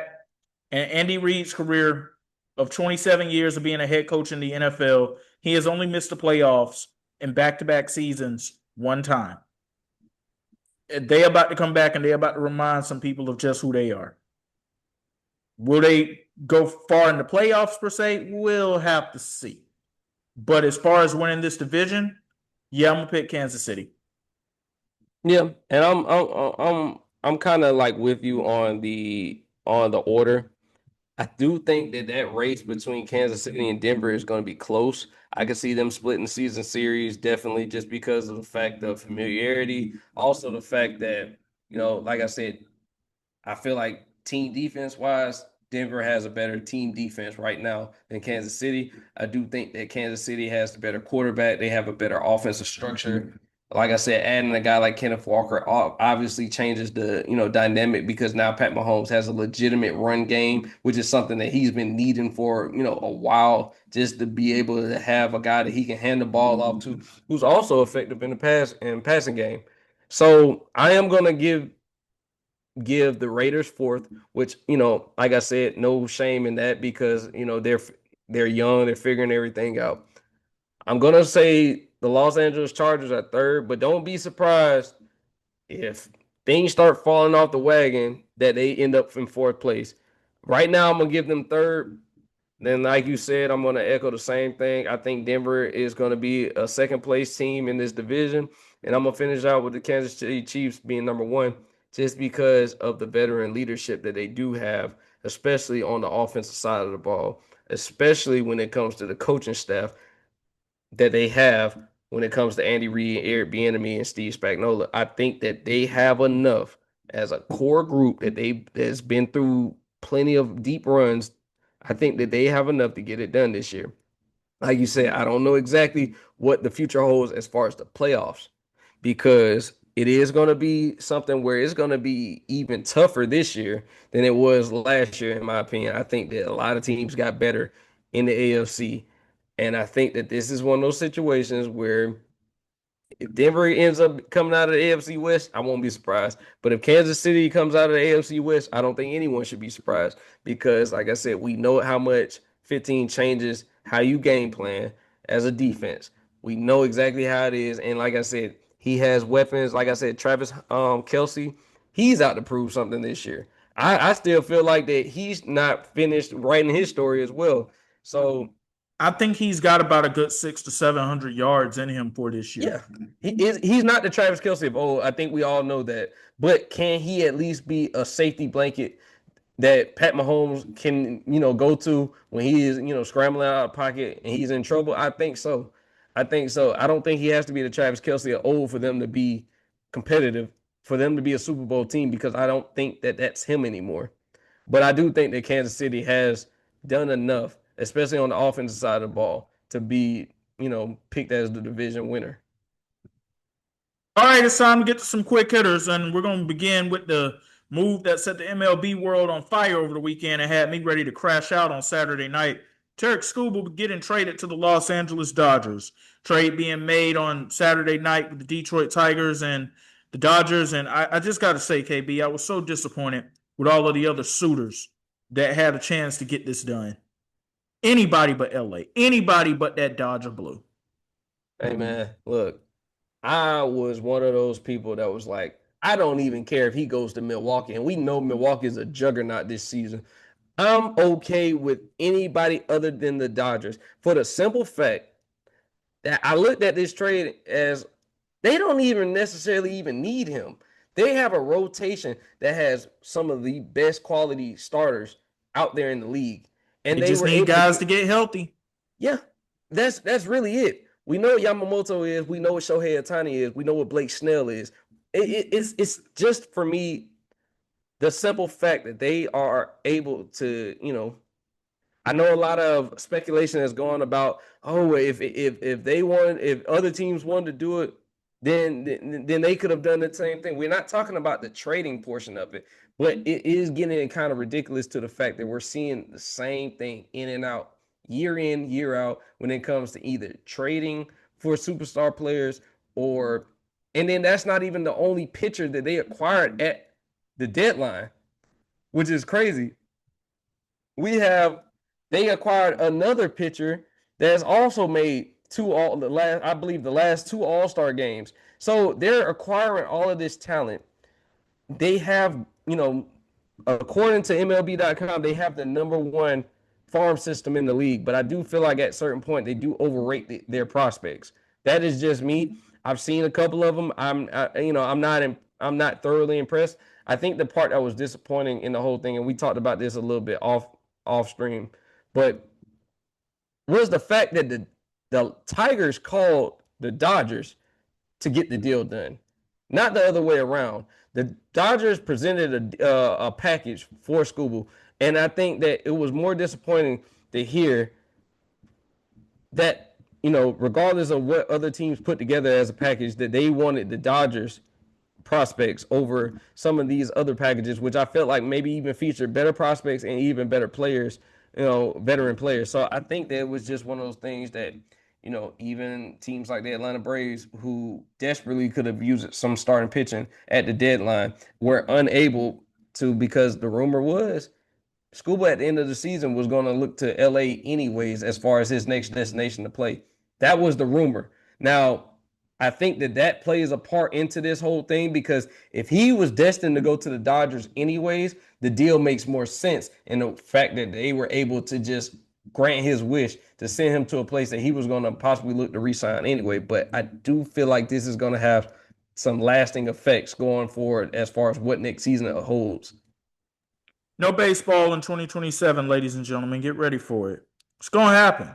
and Andy Reid's career of 27 years of being a head coach in the NFL, he has only missed the playoffs in back-to-back seasons one time. They're about to come back, and they're about to remind some people of just who they are. Will they go far in the playoffs per se? We'll have to see. But as far as winning this division, yeah, I'm gonna pick Kansas City. Yeah, and I'm kind of like with you on the order. I do think that race between Kansas City and Denver is going to be close. I can see them splitting season series definitely just because of the fact of familiarity. Also, the fact that, like I said, I feel like team defense wise, Denver has a better team defense right now than Kansas City. I do think that Kansas City has the better quarterback. They have a better offensive structure. Like I said, adding a guy like Kenneth Walker obviously changes the dynamic because now Pat Mahomes has a legitimate run game, which is something that he's been needing for a while, just to be able to have a guy that he can hand the ball off to, who's also effective in the passing game. So I am gonna give the Raiders fourth, which like I said, no shame in that because they're young, they're figuring everything out. I'm gonna say the Los Angeles Chargers are third, but don't be surprised if things start falling off the wagon that they end up in fourth place. Right now, I'm gonna give them third. Then, like you said, I'm gonna echo the same thing. I think Denver is gonna be a second place team in this division, and I'm gonna finish out with the Kansas City Chiefs being number one, just because of the veteran leadership that they do have, especially on the offensive side of the ball, especially when it comes to the coaching staff that they have when it comes to Andy Reid, Eric Bieniemy, and Steve Spagnuolo. I think that they have enough as a core group that's been through plenty of deep runs. I think that they have enough to get it done this year. Like you said, I don't know exactly what the future holds as far as the playoffs, because it is going to be something where it's going to be even tougher this year than it was last year, in my opinion. I think that a lot of teams got better in the AFC. And I think that this is one of those situations where if Denver ends up coming out of the AFC West, I won't be surprised. But if Kansas City comes out of the AFC West, I don't think anyone should be surprised because, like I said, we know how much 15 changes how you game plan as a defense. We know exactly how it is. And like I said, he has weapons. Like I said, Travis Kelce, he's out to prove something this year. I still feel like that he's not finished writing his story as well. So I think he's got about a good 600 to 700 yards in him for this year. yeah, he's not the Travis Kelce of old. I think we all know that. But can he at least be a safety blanket that Pat Mahomes can, go to when he is, scrambling out of pocket and he's in trouble? I think so. I think so. I don't think he has to be the Travis Kelce of old for them to be competitive, for them to be a Super Bowl team, because I don't think that that's him anymore. But I do think that Kansas City has done enough, especially on the offensive side of the ball, to be, picked as the division winner. All right, it's time to get to some quick hitters, and we're going to begin with the move that set the MLB world on fire over the weekend and had me ready to crash out on Saturday night. Tarik Skubal getting traded to the Los Angeles Dodgers. Trade being made on Saturday night with the Detroit Tigers and the Dodgers. And I just got to say, KB, I was so disappointed with all of the other suitors that had a chance to get this done. Anybody but LA. Anybody but that Dodger blue. Hey, man, look, I was one of those people that was like, I don't even care if he goes to Milwaukee. And we know Milwaukee is a juggernaut this season. I'm okay with anybody other than the Dodgers for the simple fact that I looked at this trade as they don't even necessarily even need him. They have a rotation that has some of the best quality starters out there in the league. And they just were need able guys to get healthy. Yeah, that's really it. We know what Yamamoto is. We know what Shohei Ohtani is. We know what Blake Snell is. It's just, for me, the simple fact that they are able to, I know a lot of speculation has gone about, if other teams wanted to do it, then they could have done the same thing. We're not talking about the trading portion of it, but it is getting kind of ridiculous to the fact that we're seeing the same thing in and out, year in, year out, when it comes to either trading for superstar players and then that's not even the only pitcher that they acquired at the deadline, which is crazy. They acquired another pitcher that's also made the last two All-Star games. So they're acquiring all of this talent. They have, according to MLB.com, they have the number one farm system in the league. But I do feel like at a certain point they do overrate their prospects. That is just me. I've seen a couple of them. I'm not thoroughly impressed. I think the part that was disappointing in the whole thing, and we talked about this a little bit off stream, but was the fact that the Tigers called the Dodgers to get the deal done, not the other way around. The Dodgers presented a package for Skubal, and I think that it was more disappointing to hear that, regardless of what other teams put together as a package, that they wanted the Dodgers prospects over some of these other packages, which I felt like maybe even featured better prospects and even better players, veteran players. So I think that it was just one of those things that, even teams like the Atlanta Braves, who desperately could have used some starting pitching at the deadline, were unable to, because the rumor was Skubal at the end of the season was going to look to LA anyways as far as his next destination to play. That was the rumor. Now, I think that plays a part into this whole thing, because if he was destined to go to the Dodgers anyways, the deal makes more sense. And the fact that they were able to just grant his wish to send him to a place that he was going to possibly look to re-sign anyway. But I do feel like this is going to have some lasting effects going forward as far as what next season holds. No baseball in 2027, ladies and gentlemen. Get ready for it. It's going to happen.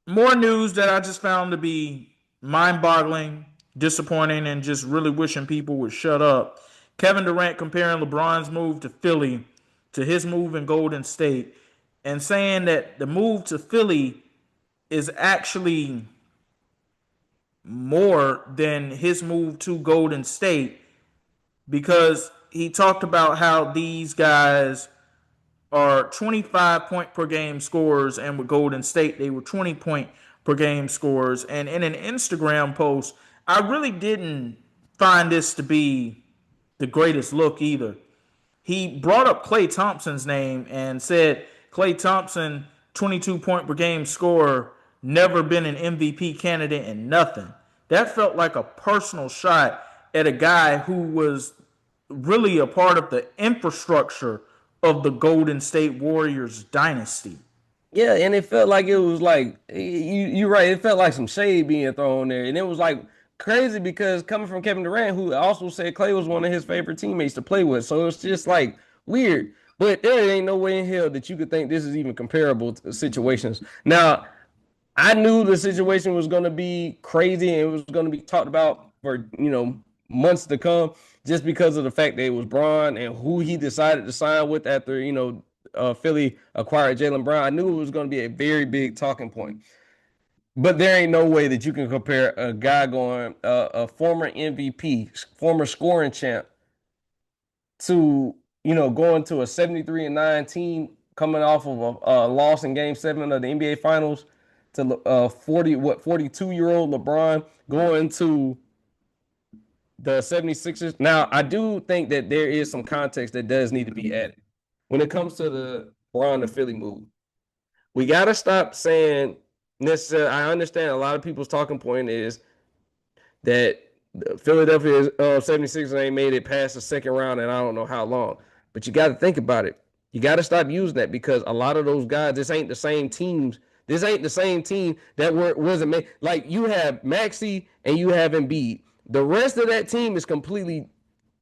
More news that I just found to be mind-boggling, disappointing, and just really wishing people would shut up. Kevin Durant comparing LeBron's move to Philly to his move in Golden State, and saying that the move to Philly is actually more than his move to Golden State, because he talked about how these guys are 25 point per game scorers, and with Golden State they were 20 point per game scorers. And in an Instagram post, I really didn't find this to be the greatest look either. He brought up Klay Thompson's name and said Klay Thompson, 22 point per game scorer, never been an MVP candidate and nothing. That felt like a personal shot at a guy who was really a part of the infrastructure of the Golden State Warriors dynasty. Yeah, and it felt like it was like, you're right, it felt like some shade being thrown there. And it was like crazy, because coming from Kevin Durant, who also said Klay was one of his favorite teammates to play with. So it's just like weird. But there ain't no way in hell that you could think this is even comparable to situations. Now, I knew the situation was going to be crazy and it was going to be talked about for, months to come, just because of the fact that it was Bron and who he decided to sign with after, Philly acquired Jaylen Brown. I knew it was going to be a very big talking point. But there ain't no way that you can compare a guy going, a former MVP, former scoring champ, to, going to a 73-9 team coming off of a loss in Game 7 of the NBA Finals, to 42-year-old LeBron going to the 76ers. Now, I do think that there is some context that does need to be added when it comes to the Bron to Philly move. We got to stop saying necessarily. I understand a lot of people's talking point is that the Philadelphia 76ers ain't made it past the second round and I don't know how long. But you got to think about it. You got to stop using that, because a lot of those guys, this ain't the same teams. This ain't the same team that wasn't made. Like, you have Maxey and you have Embiid. The rest of that team is completely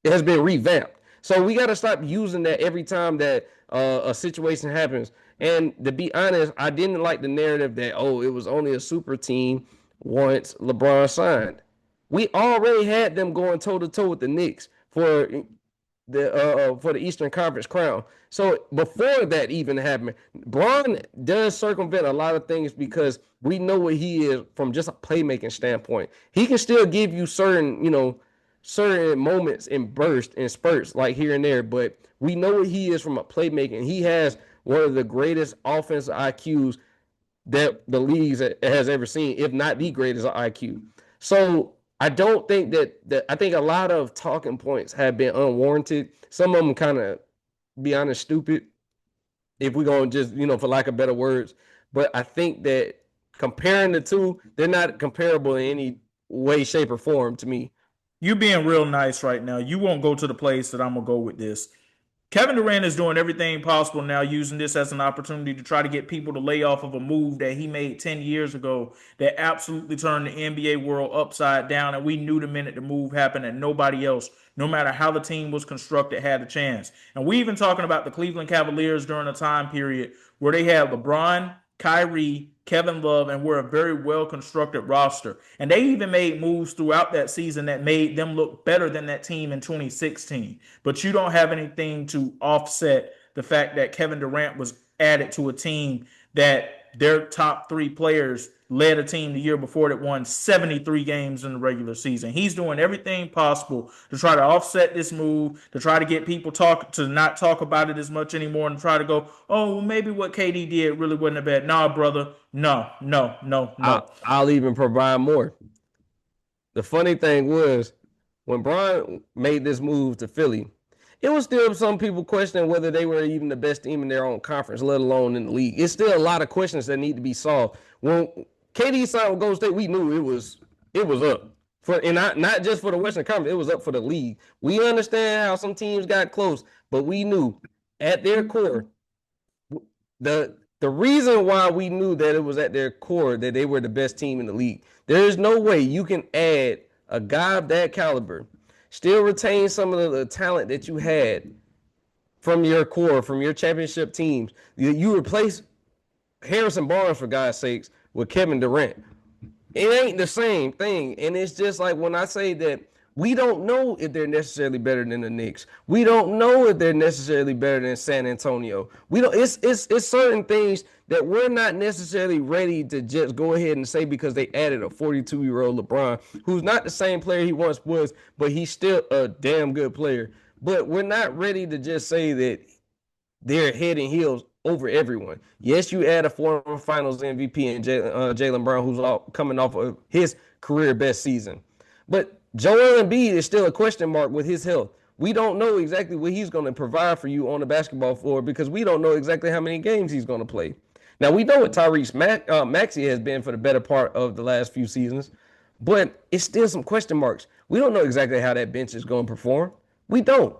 It has been revamped. So we got to stop using that every time that a situation happens. And to be honest, I didn't like the narrative that, oh, it was only a super team once LeBron signed. We already had them going toe to toe with the Knicks for the Eastern Conference crown. So before that even happened, Bron does circumvent a lot of things because we know what he is from just a playmaking standpoint. He can still give you certain moments and bursts and spurts like here and there, but we know what he is from a playmaking. He has one of the greatest offensive IQs that the league has ever seen, if not the greatest IQ. So I don't think that I think a lot of talking points have been unwarranted. Some of them kind of, be honest, stupid, if we're going to just, for lack of better words. But I think that comparing the two, they're not comparable in any way, shape, or form to me. You being real nice right now. You won't go to the place that I'm going to go with this. Kevin Durant is doing everything possible now, using this as an opportunity to try to get people to lay off of a move that he made 10 years ago that absolutely turned the NBA world upside down. And we knew the minute the move happened that nobody else, no matter how the team was constructed, had a chance. And we even talking about the Cleveland Cavaliers during a time period where they had LeBron, Kyrie, Kevin Love, and we're a very well-constructed roster. And they even made moves throughout that season that made them look better than that team in 2016. But you don't have anything to offset the fact that Kevin Durant was added to a team that their top three players led a team the year before that won 73 games in the regular season. He's doing everything possible to try to offset this move, to try to get people to not talk about it as much anymore, and try to go, oh, well, maybe what KD did really wasn't a bad. Nah, brother. No. I'll even provide more. The funny thing was, when Bron made this move to Philly, it was still some people questioning whether they were even the best team in their own conference, let alone in the league. It's still a lot of questions that need to be solved. When KD signed with Golden State, we knew it was up and not just for the Western Conference. It was up for the league. We understand how some teams got close, but we knew at their core, the reason why we knew that it was at their core that they were the best team in the league. There is no way you can add a guy of that caliber, still retain some of the talent that you had from your core, from your championship teams. You replace Harrison Barnes, for God's sakes, with Kevin Durant. It ain't the same thing. And it's just like when I say that we don't know if they're necessarily better than the Knicks. We don't know if they're necessarily better than San Antonio. We don't. It's certain things that we're not necessarily ready to just go ahead and say because they added a 42-year-old LeBron, who's not the same player he once was, but he's still a damn good player. But we're not ready to just say that they're head and heels over everyone. Yes, you add a former Finals MVP and Jalon Brown, who's coming off of his career best season, but Joel Embiid is still a question mark with his health. We don't know exactly what he's going to provide for you on the basketball floor because we don't know exactly how many games he's going to play. Now, we know what Tyrese Maxey has been for the better part of the last few seasons, but it's still some question marks. We don't know exactly how that bench is going to perform. We don't.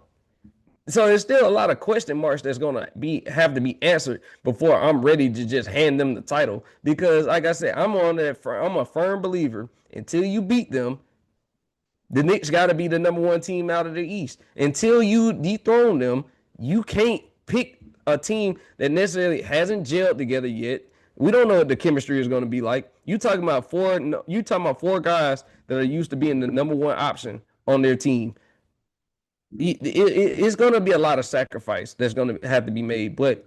So there's still a lot of question marks that's going to have to be answered before I'm ready to just hand them the title. Because, like I said, I'm a firm believer until you beat them, the Knicks got to be the number one team out of the East. Until you dethrone them, you can't pick a team that necessarily hasn't gelled together yet. We don't know what the chemistry is going to be like. You talking about four guys that are used to being the number one option on their team. It's going to be a lot of sacrifice that's going to have to be made, but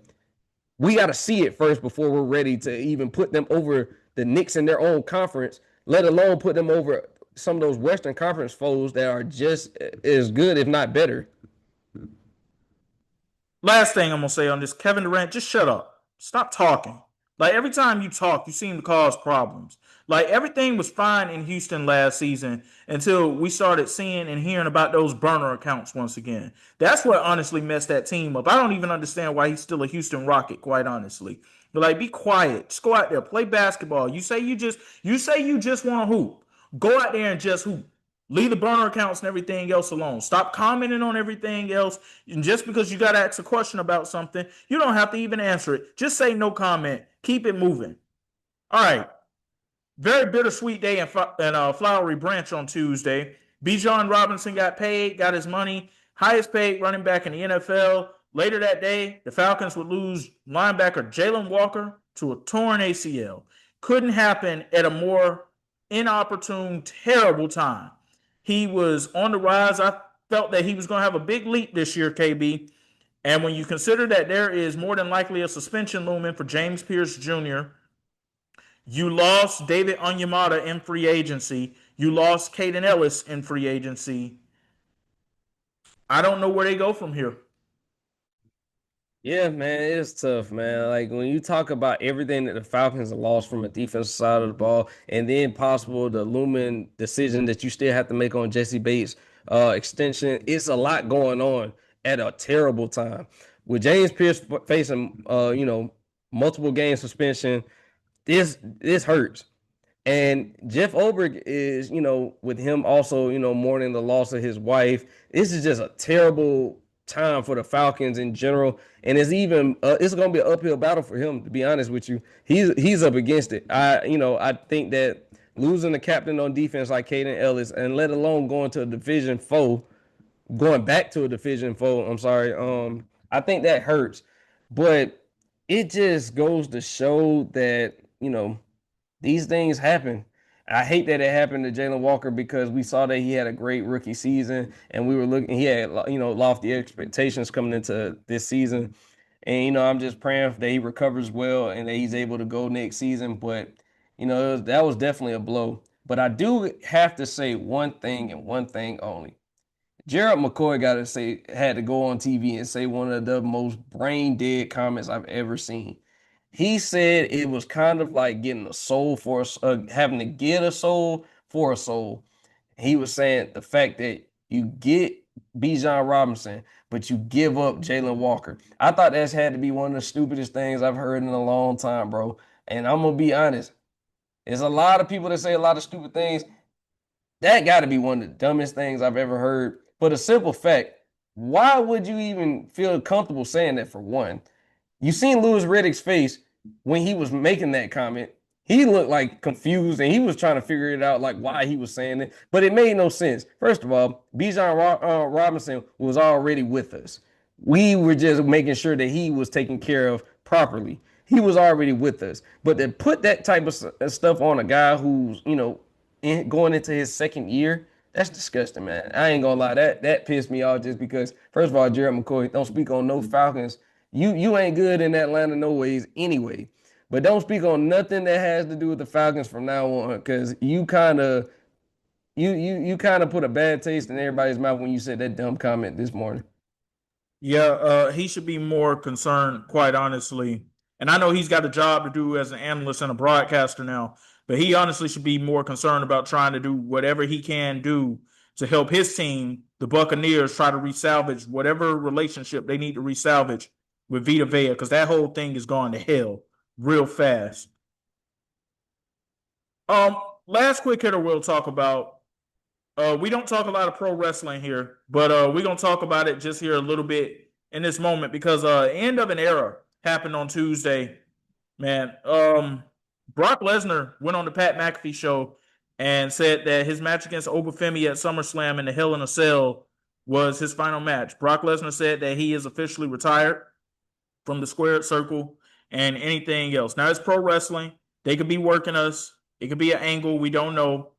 we got to see it first before we're ready to even put them over the Knicks in their own conference, let alone put them over some of those Western Conference foes that are just as good, if not better. Last thing I'm going to say on this, Kevin Durant, just shut up. Stop talking. Like, every time you talk, you seem to cause problems. Like, everything was fine in Houston last season until we started seeing and hearing about those burner accounts once again. That's what honestly messed that team up. I don't even understand why he's still a Houston Rocket, quite honestly. But, like, be quiet. Just go out there, play basketball. You say you just want to hoop. Go out there and just hoop. Leave the burner accounts and everything else alone. Stop commenting on everything else. And just because you got to ask a question about something, you don't have to even answer it. Just say no comment. Keep it moving. All right. Very bittersweet day in Flowery Branch on Tuesday. Bijan Robinson got paid, got his money, highest paid running back in the NFL. Later that day, the Falcons would lose linebacker Jalon Walker to a torn ACL. Couldn't happen at a more inopportune, terrible time. He was on the rise. I felt that he was going to have a big leap this year, KB. And when you consider that there is more than likely a suspension looming for James Pierce Jr., you lost David Onyemata in free agency. You lost Caden Ellis in free agency. I don't know where they go from here. Yeah, man, it's tough, man. Like when you talk about everything that the Falcons have lost from a defensive side of the ball, and then possible the looming decision that you still have to make on Jesse Bates extension, it's a lot going on at a terrible time. With James Pierce facing multiple game suspension, this hurts. And Jeff Ulbrich is, with him also, mourning the loss of his wife. This is just a terrible time for the Falcons in general, and it's going to be an uphill battle for him. To be honest with you, he's up against it. I think that losing the captain on defense like Caden Ellis, and let alone going back to a division foe. I'm sorry. I think that hurts, but it just goes to show that these things happen. I hate that it happened to Jalon Walker because we saw that he had a great rookie season, and we were looking. He had lofty expectations coming into this season, and I'm just praying that he recovers well and that he's able to go next season. But that was definitely a blow. But I do have to say one thing and one thing only. Gerald McCoy had to go on TV and say one of the most brain dead comments I've ever seen. He said it was kind of like getting a soul for having to get a soul for a soul. He was saying the fact that you get Bijan Robinson, but you give up Jalon Walker. I thought that's had to be one of the stupidest things I've heard in a long time, bro. And I'm gonna be honest. There's a lot of people that say a lot of stupid things. That got to be one of the dumbest things I've ever heard. For the simple fact, why would you even feel comfortable saying that, for one? You seen Louis Riddick's face when he was making that comment. He looked like confused, and he was trying to figure it out, like why he was saying it. But it made no sense. First of all, Bijan Robinson was already with us. We were just making sure that he was taken care of properly. He was already with us. But to put that type of stuff on a guy who's, going into his second year, that's disgusting, man. I ain't gonna lie. That pissed me off just because, first of all, Gerald McCoy, don't speak on no Falcons. You ain't good in Atlanta no ways anyway. But don't speak on nothing that has to do with the Falcons from now on, because you kind of put a bad taste in everybody's mouth when you said that dumb comment this morning. Yeah, he should be more concerned, quite honestly. And I know he's got a job to do as an analyst and a broadcaster now, but he honestly should be more concerned about trying to do whatever he can do to help his team, the Buccaneers, try to resalvage whatever relationship they need to resalvage with Vita Vea, because that whole thing is going to hell real fast. Last quick hitter we'll talk about. We don't talk a lot of pro wrestling here, but we're gonna talk about it just here a little bit in this moment, because end of an era happened on Tuesday. Man, Brock Lesnar went on the Pat McAfee show and said that his match against Obafemi at SummerSlam in the Hell in a Cell was his final match. Brock Lesnar said that he is officially retired from the squared circle and anything else. Now, it's pro wrestling. They could be working us. It could be an angle. We don't know.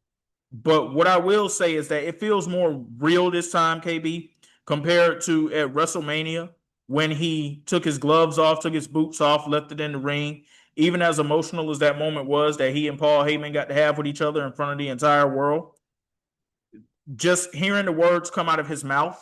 But what I will say is that it feels more real this time, KB, compared to at WrestleMania, when he took his gloves off, took his boots off, left it in the ring. Even as emotional as that moment was that he and Paul Heyman got to have with each other in front of the entire world, just hearing the words come out of his mouth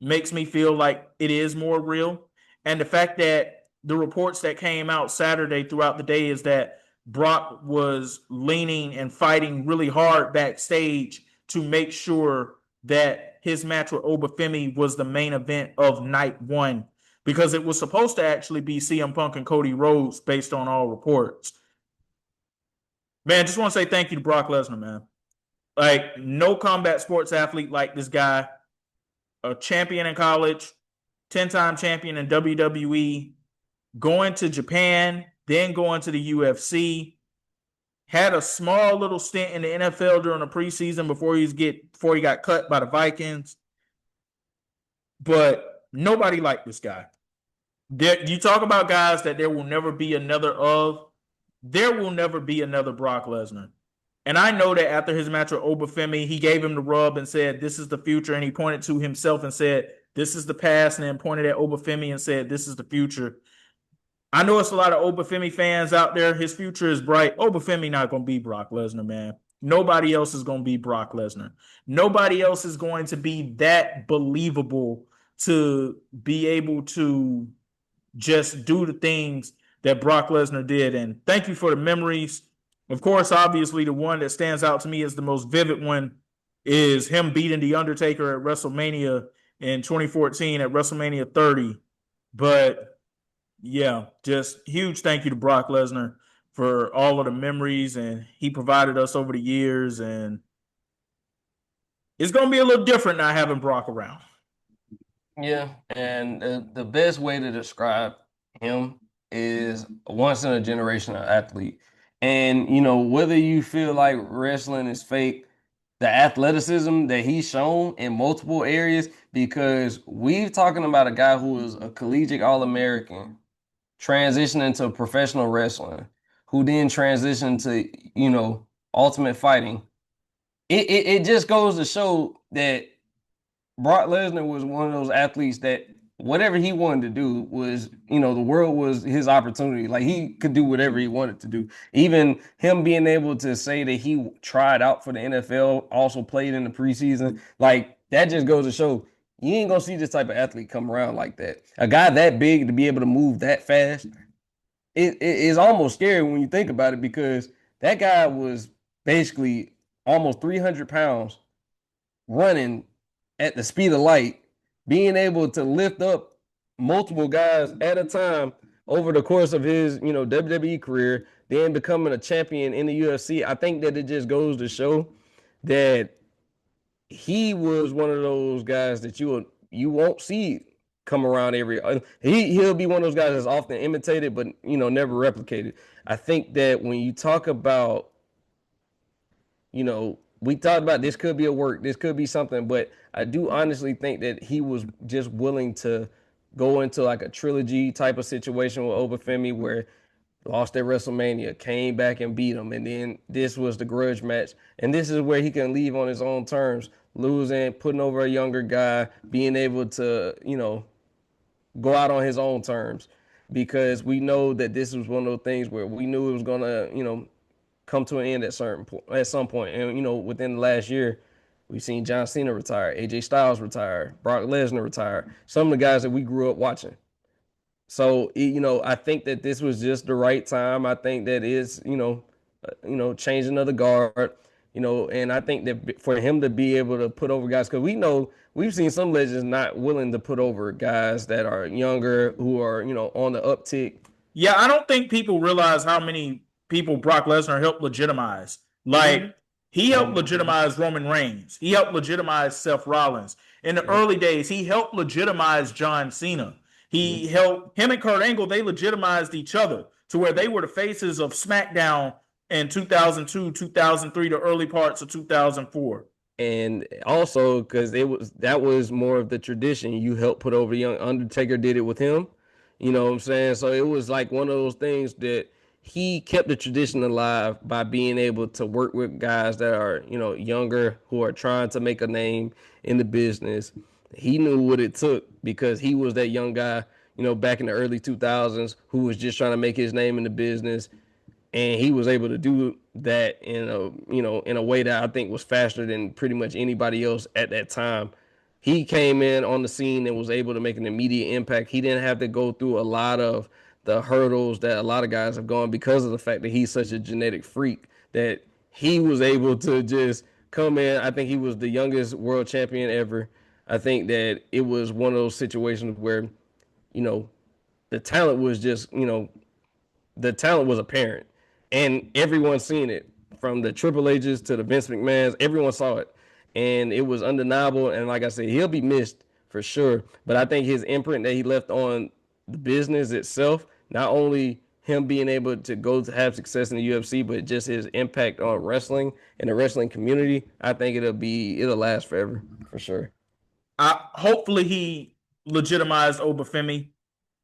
makes me feel like it is more real. And the fact that the reports that came out Saturday throughout the day is that Brock was leaning and fighting really hard backstage to make sure that his match with Obafemi was the main event of night one, because it was supposed to actually be CM Punk and Cody Rhodes based on all reports. Man, just want to say thank you to Brock Lesnar, man. Like, no combat sports athlete like this guy, a champion in college, 10-time champion in WWE, going to Japan, then going to the UFC. had a small little stint in the NFL during the preseason before he got cut by the Vikings. But nobody liked this guy. You talk about guys that there will never be another of. There will never be another Brock Lesnar. And I know that after his match with Obafemi, he gave him the rub and said, "This is the future." And he pointed to himself and said, "This is the past." And then pointed at Obafemi and said, "This is the future." I know it's a lot of Obafemi fans out there. His future is bright. Obafemi not going to be Brock Lesnar, man. Nobody else is going to be Brock Lesnar. Nobody else is going to be that believable to be able to just do the things that Brock Lesnar did. And thank you for the memories. Of course, obviously, the one that stands out to me as the most vivid one is him beating The Undertaker at WrestleMania in 2014 at WrestleMania 30. But yeah, just huge thank you to Brock Lesnar for all of the memories and he provided us over the years. And it's going to be a little different not having Brock around. Yeah, and the best way to describe him is a once in a generation athlete. And whether you feel like wrestling is fake, the athleticism that he's shown in multiple areas, because we're talking about a guy who is a collegiate All-American, transitioning to professional wrestling, who then transitioned to, ultimate fighting. It just goes to show that Brock Lesnar was one of those athletes that whatever he wanted to do was, the world was his opportunity. Like he could do whatever he wanted to do. Even him being able to say that he tried out for the NFL, also played in the preseason, like that just goes to show you ain't gonna see this type of athlete come around like that. A guy that big to be able to move that fast, it is almost scary when you think about it, because that guy was basically almost 300 pounds running at the speed of light, being able to lift up multiple guys at a time over the course of his, WWE career, then becoming a champion in the UFC. I think that it just goes to show that he was one of those guys that you won't see come around every. He'll be one of those guys that's often imitated, but never replicated. I think that when you talk about, we talked about this could be a work, this could be something, but I do honestly think that he was just willing to go into like a trilogy type of situation with Obafemi, where lost at WrestleMania, came back and beat him, and then this was the grudge match, and this is where he can leave on his own terms, losing, putting over a younger guy, being able to go out on his own terms, because we know that this was one of those things where we knew it was gonna come to an end at some point. And within the last year, we've seen John Cena retire, AJ Styles retire, Brock Lesnar retire, some of the guys that we grew up watching. So I think that this was just the right time. I think that is changing of the guard. And I think that for him to be able to put over guys, because we've seen some legends not willing to put over guys that are younger, who are on the uptick. Yeah, I don't think people realize how many people Brock Lesnar helped legitimize. Like, he helped legitimize Roman Reigns. He helped legitimize Seth Rollins. In the early days, he helped legitimize John Cena. He helped him and Kurt Angle, they legitimized each other to where they were the faces of SmackDown in 2002, 2003, the early parts of 2004. And also because that was more of the tradition. You helped put over young Undertaker, did it with him. You know what I'm saying? So it was like one of those things that he kept the tradition alive by being able to work with guys that are, younger, who are trying to make a name in the business. He knew what it took because he was that young guy, back in the early 2000s, who was just trying to make his name in the business. And he was able to do that in a way that I think was faster than pretty much anybody else at that time. He came in on the scene and was able to make an immediate impact. He didn't have to go through a lot of the hurdles that a lot of guys have gone, because of the fact that he's such a genetic freak, that he was able to just come in. I think he was the youngest world champion ever. I think that it was one of those situations where, the talent was just, the talent was apparent, and everyone seen it, from the Triple H's to the Vince McMahon's. Everyone saw it, and it was undeniable. And like I said, he'll be missed for sure. But I think his imprint that he left on the business itself, not only him being able to go to have success in the UFC, but just his impact on wrestling and the wrestling community, I think it'll last forever for sure. Hopefully he legitimized Obafemi.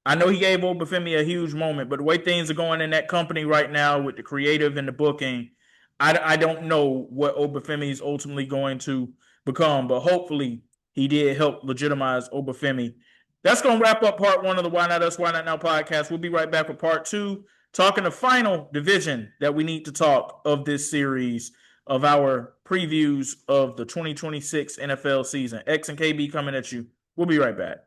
I know he gave Obafemi a huge moment, but the way things are going in that company right now with the creative and the booking, I don't know what Obafemi is ultimately going to become, but hopefully he did help legitimize Obafemi. That's going to wrap up part 1 of the Why Not Us, Why Not Now podcast. We'll be right back with part 2, talking the final division that we need to talk of this series of our previews of the 2026 NFL season. X and KB coming at you. We'll be right back.